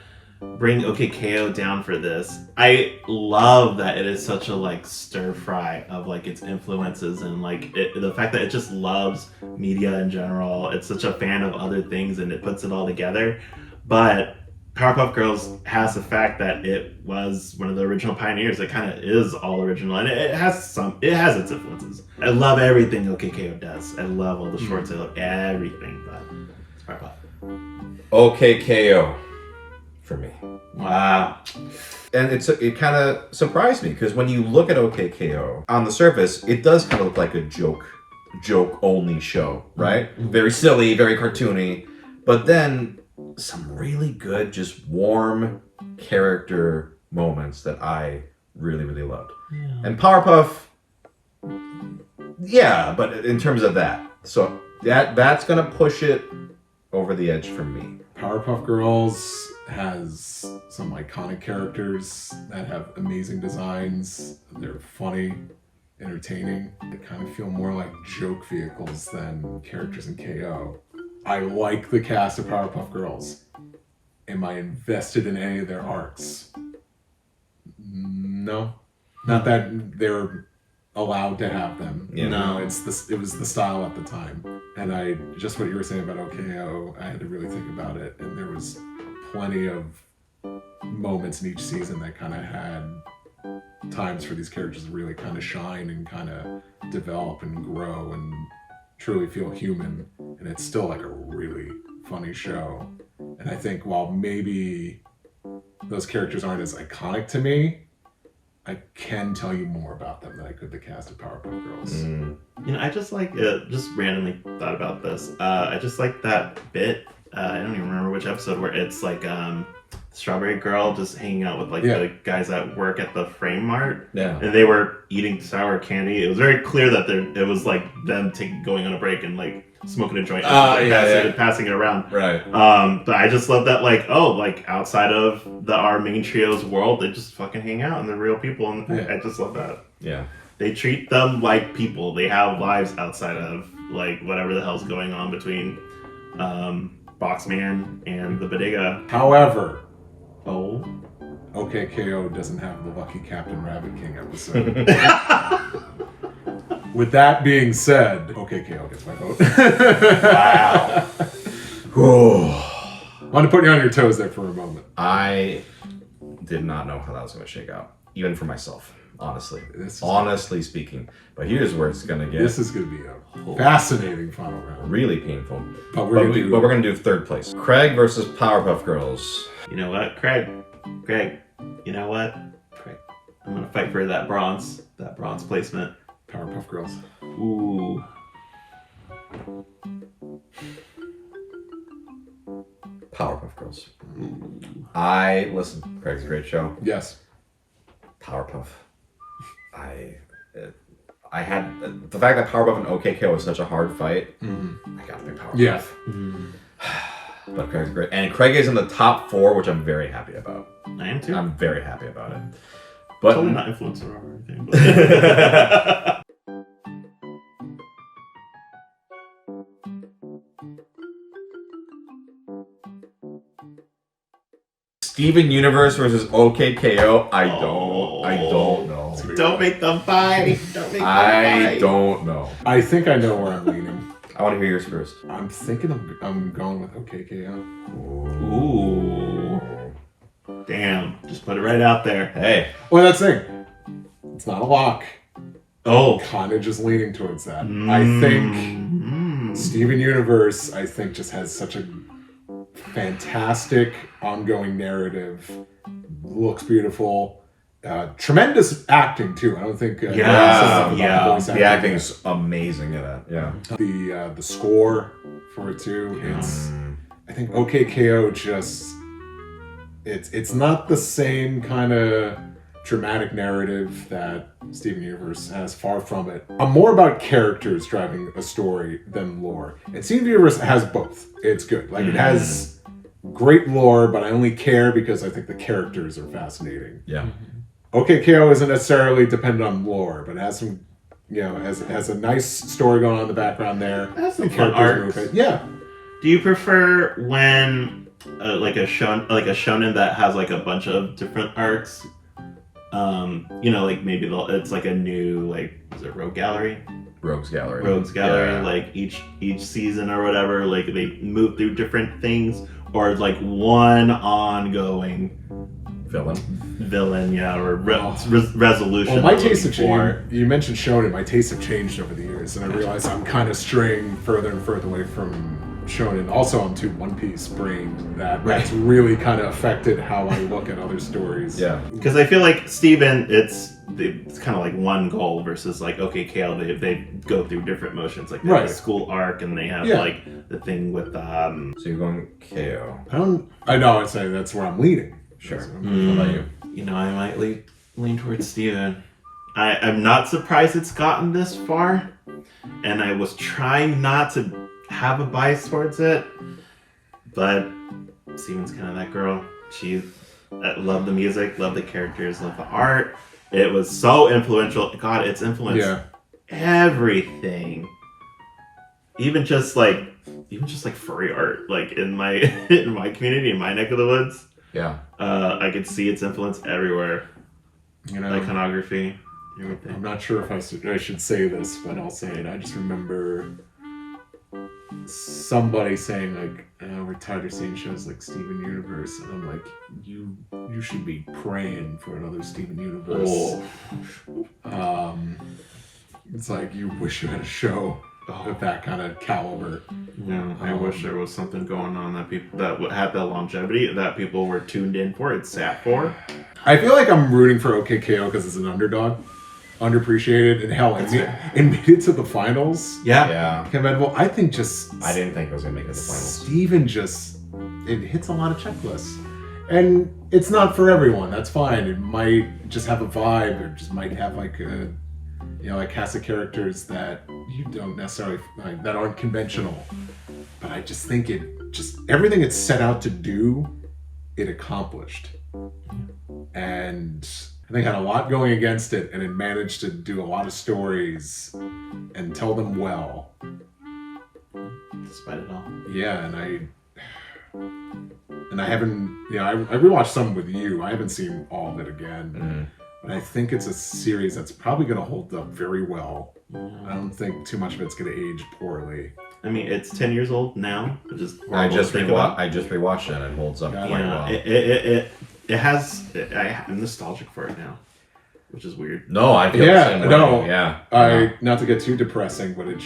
bring OK K.O down for this. I love that it is such a like stir fry of like its influences and like the fact that it just loves media in general. It's such a fan of other things and it puts it all together. But Powerpuff Girls has the fact that it was one of the original pioneers. It kind of is all original, and it has its influences. I love everything OK K.O does. I love all the shorts. I love everything, but it's Powerpuff. OK K.O for me. Wow. And it kind of surprised me because when you look at OK K.O on the surface, it does kind of look like a joke only show, right? Very silly, very cartoony, but then some really good, just warm character moments that I really, really loved. Yeah. And Powerpuff, yeah, but in terms of that, so that's gonna push it over the edge for me. Powerpuff Girls has some iconic characters that have amazing designs. They're funny, entertaining. They kind of feel more like joke vehicles than characters in KO. I like the cast of Powerpuff Girls. Am I invested in any of their arcs? No. Not that they're allowed to have them. Yeah. No, it was the style at the time. And just what you were saying about OKO, I had to really think about it. And there was plenty of moments in each season that kind of had times for these characters to really kind of shine and kind of develop and grow and truly feel human. And it's still like a really funny show. And I think while maybe those characters aren't as iconic to me, I can tell you more about them than I could the cast of Powerpuff Girls. You know, I just like just randomly thought about this. I just like that bit. I don't even remember which episode where it's like Strawberry Girl just hanging out with like the guys that work at the Frame Mart. Yeah. And they were eating sour candy. It was very clear that it was like them going on a break and like smoking a joint and passing it around. Right. But I just love that like outside of our main trio's world, they just fucking hang out and they're real people, and I just love that. Yeah. They treat them like people. They have lives outside of like whatever the hell's going on between Boxman and the Bodega. However, OK K.O doesn't have the Lucky Captain Rabbit King episode. With that being said, OK K.O gets my vote. Wow. Want to put you on your toes there for a moment. I did not know how that was going to shake out, even for myself, honestly. Honestly speaking. But here's where it's going to get. This is going to be a fascinating final round. Really painful. But we're going to do third place. Craig versus Powerpuff Girls. You know what, Craig, you know what? Craig, I'm going to fight for that bronze placement. Powerpuff Girls. Ooh. Powerpuff Girls. Listen, Craig's a great show. Yes. Powerpuff. I had the fact that Powerpuff and OK K.O was such a hard fight. I gotta pick Powerpuff. Yeah. But Craig's great, and Craig is in the top 4, which I'm very happy about. I am too. I'm very happy about it. But Totally not influencer or anything. But... Steven Universe versus OK K.O. I don't know. Don't make them fight. Don't make them I fight. don't know. I think I know where I'm leaning. I want to hear yours first. I'm thinking I'm going with OK K.O. Ooh. Damn. Just put it right out there. Hey. Well, that's the thing. It's not a lock. Oh. Kind of just leaning towards that. I think Steven Universe, I think, just has such a fantastic ongoing narrative. Looks beautiful. Tremendous acting too. I don't think The acting's amazing in it. Yeah. The score for it too. It's I think OK K.O. just it's not the same kind of dramatic narrative that Steven Universe has. Far from it. I'm more about characters driving a story than lore. And Steven Universe has both. It's good. Like it has great lore, but I only care because I think the characters are fascinating. Yeah. OK K.O. isn't necessarily dependent on lore, but it has some, has a nice story going on in the background there. It has some The fun characters arcs. move it. Yeah. Do you prefer when like a shonen that has like a bunch of different arcs? Like maybe it's like a new is it Rogues Gallery? Rogues Gallery. Yeah. Like each season or whatever, like they move through different things, or like one ongoing villain, or resolution. Well, my we're tastes have looking for. changed. You mentioned shonen. My tastes have changed over the years, and I realize I'm kind of straying further and further away from shonen. Also, I'm too One Piece brained. That's really kind of affected how I look at other stories. Yeah. Because I feel like Steven, it's kind of like one goal versus like OK K.O. They go through different motions. Like they have a school arc, and they have like the thing with So you're going K.O. I know. I'd say that's where I'm leaning. Sure. What about you? I might lean towards Steven. I'm not surprised it's gotten this far, and I was trying not to have a bias towards it, but Steven's kind of that girl. I love the music, love the characters, love the art. It was so influential. God, it's influenced everything. Even just like furry art, like in my community, in my neck of the woods. Yeah. I could see its influence everywhere. Iconography, everything. I'm not sure if I should say this, but I'll say it. I just remember somebody saying like, we're tired of seeing shows like Steven Universe, and I'm like, you should be praying for another Steven Universe. It's like you wish you had a show of that kind of caliber. Yeah, I wish there was something going on that had the longevity that people were tuned in for. It sat for. I feel like I'm rooting for OK K.O. because it's an underdog, underappreciated, and hell, it made it to the finals. Yeah. Commendable. I think I didn't think it was gonna make it to the finals. Steven it hits a lot of checklists, and it's not for everyone. That's fine. It might just have a vibe, or just might have like a cast of characters that you don't necessarily like, that aren't conventional. But I just think everything it set out to do, it accomplished. And I think it had a lot going against it, and it managed to do a lot of stories and tell them well. Despite it all. Yeah, and I haven't, I rewatched some with you. I haven't seen all of it again. But I think it's a series that's probably going to hold up very well. I don't think too much of it's going to age poorly. I mean, it's 10 years old now, which is I just rewatched it, and it holds up quite well. It has. I'm nostalgic for it now. which is weird. No, I feel the same way. Yeah. Not to get too depressing, but it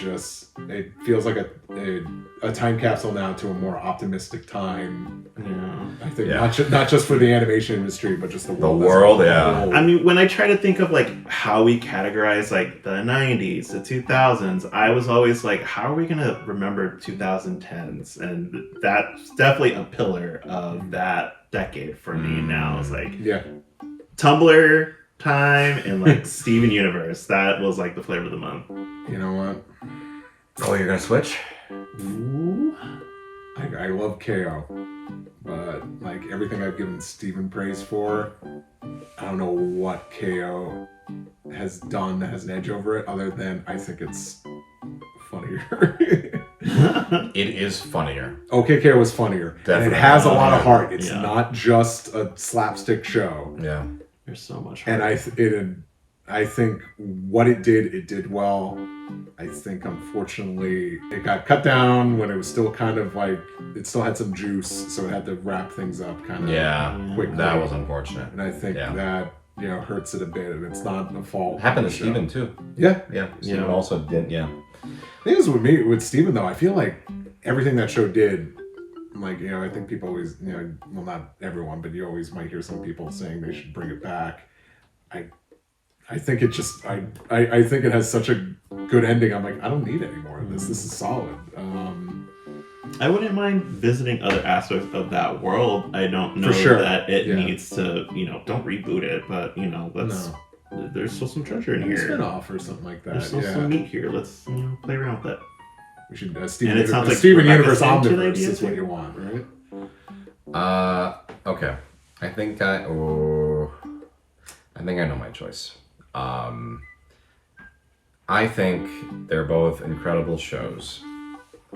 feels like a time capsule now to a more optimistic time. Yeah. I think not just for the animation industry, but just the world. The world, yeah. I mean, when I try to think of like how we categorize like the 90s, the 2000s, I was always like, how are we gonna remember 2010s? And that's definitely a pillar of that decade for me now. It's like Tumblr time and like Steven Universe. That was like the flavor of the month. You know what? Oh, you're gonna switch? Ooh. I love K.O, but like everything I've given Steven praise for, I don't know what K.O has done that has an edge over it, other than I think it's funnier. It is funnier. OK K.O is funnier. Definitely. And it has a lot of heart. It's not just a slapstick show. Yeah. There's so much heart. And I think what it did well. I think unfortunately it got cut down when it was still kind of like it still had some juice, so it had to wrap things up kind of quickly. That was unfortunate. And I think that hurts it a bit, and it's not a fault. It happened to Steven too. Yeah. Steven also did. Yeah. The thing is with Steven though, I feel like everything that show did, like I think people always well, not everyone, but you always might hear some people saying they should bring it back. I think it just I think it has such a good ending. I'm like, I don't need any more of this. This is solid. I wouldn't mind visiting other aspects of that world. I don't know that it needs to, don't reboot it, but there's still some treasure in here. Spin-off or something like that. There's still some meat here. Let's play around with that. We should Steven Universe Omniverse is what you want, right? Okay. I think I know my choice. I think they're both incredible shows,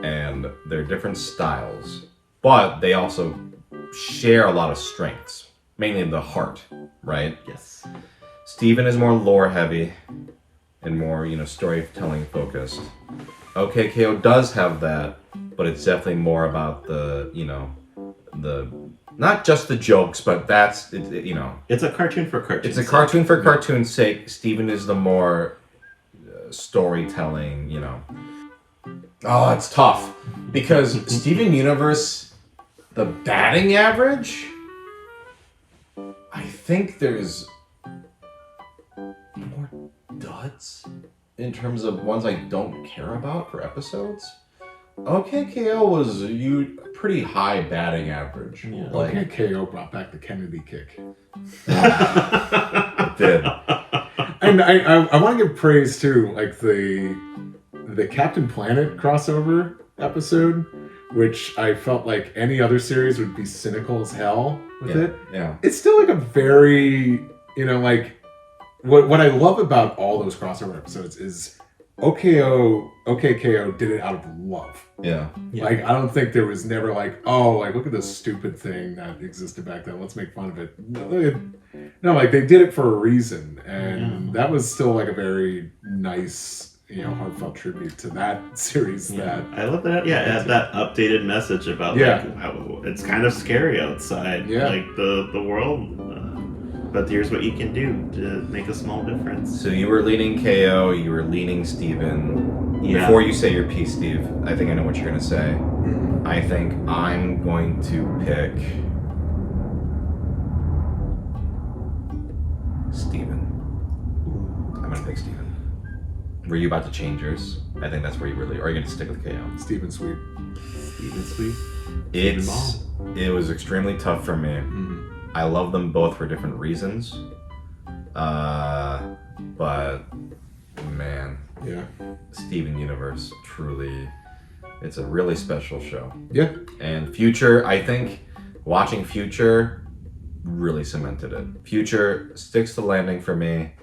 and they're different styles, but they also share a lot of strengths, mainly the heart, right? Yes. Steven is more lore heavy and more, storytelling focused. OK K.O does have that, but it's definitely more about the not just the jokes, but that's it's a cartoon for cartoon. It's a cartoon for cartoon's sake. Steven is the more storytelling. Oh, it's tough because Steven Universe, the batting average, I think there's more duds in terms of ones I don't care about for episodes. OK K.O was pretty high batting average. Yeah. OK K.O brought back the Kennedy kick. It did. And I want to give praise to like the Captain Planet crossover episode, which I felt like any other series would be cynical as hell with it. Yeah. It's still like a very like what I love about all those crossover episodes is OK K.O did it out of love. Yeah. Like, I don't think there was never like, oh, like, look at this stupid thing that existed back then. Let's make fun of it. No, like, they did it for a reason. And that was still, like, a very nice, heartfelt tribute to that series. Yeah. I love that. Yeah, that updated message about, like, how it's kind of scary outside. Yeah. Like, the world. But here's what you can do to make a small difference. So you were leaning K.O, you were leaning Steven. Yeah. Before you say your piece, Steve, I think I know what you're going to say. I think I'm going to pick Steven. I'm going to pick Steven. Were you about to change yours? I think that's where you really... Or are you going to stick with K.O? Steven Sweet. Steven Sweet. It was extremely tough for me. I love them both for different reasons. But man, Steven Universe, truly, it's a really special show. Yeah. And Future, I think watching Future really cemented it. Future sticks the landing for me.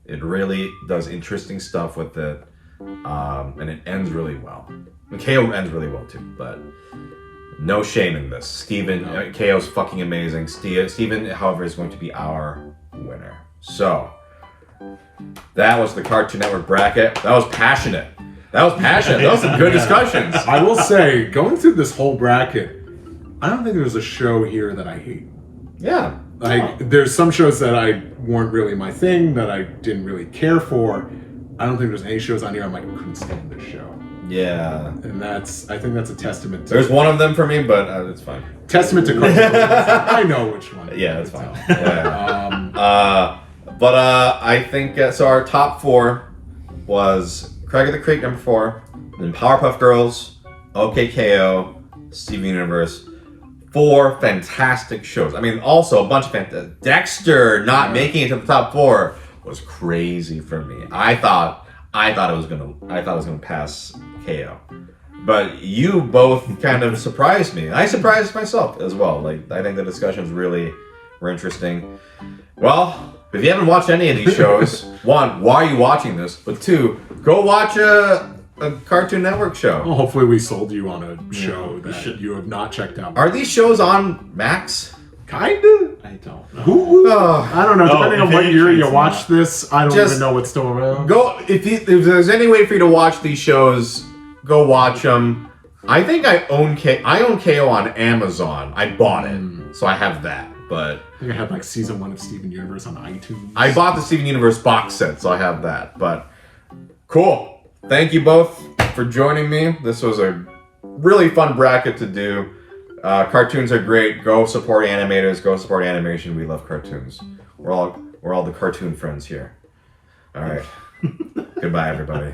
It really does interesting stuff with it. And it ends really well. And K.O ends really well too, but no shame in this. Steven, K.O's fucking amazing. Steven, however, is going to be our winner. So, that was the Cartoon Network bracket. That was passionate. That was some good discussions. I will say, going through this whole bracket, I don't think there's a show here that I hate. Yeah. Like, there's some shows that weren't really my thing, that I didn't really care for. I don't think there's any shows on here I'm like, I couldn't stand this show. Yeah. And I think that's a testament to... There's one of them for me, but it's fine. Testament to Consolation. I know which one. Yeah, that's fine. Yeah. I think, so our top 4 was Craig of the Creek, number 4, then Powerpuff Girls, OK K.O, Steven Universe. 4 fantastic shows. I mean, also a bunch of fantastic... Dexter not making it to the top 4 was crazy for me. I thought it was gonna pass KO. But you both kind of surprised me. I surprised myself as well. Like, I think the discussions really were interesting. Well, if you haven't watched any of these shows, 1, why are you watching this? But 2, go watch a Cartoon Network show. Well, hopefully we sold you on a show that you have not checked out. Are these shows on Max? Kinda? I don't know. I don't know. Depending on what year you watch this, I don't even know what's still around. Go if there's any way for you to watch these shows, go watch them. I think I own KO on Amazon. I bought it, so I have that. But I think I had like season 1 of Steven Universe on iTunes. I bought the Steven Universe box set, so I have that. But cool. Thank you both for joining me. This was a really fun bracket to do. Cartoons are great. Go support animators. Go support animation. We love cartoons. We're all the cartoon friends here. All right. Goodbye, everybody.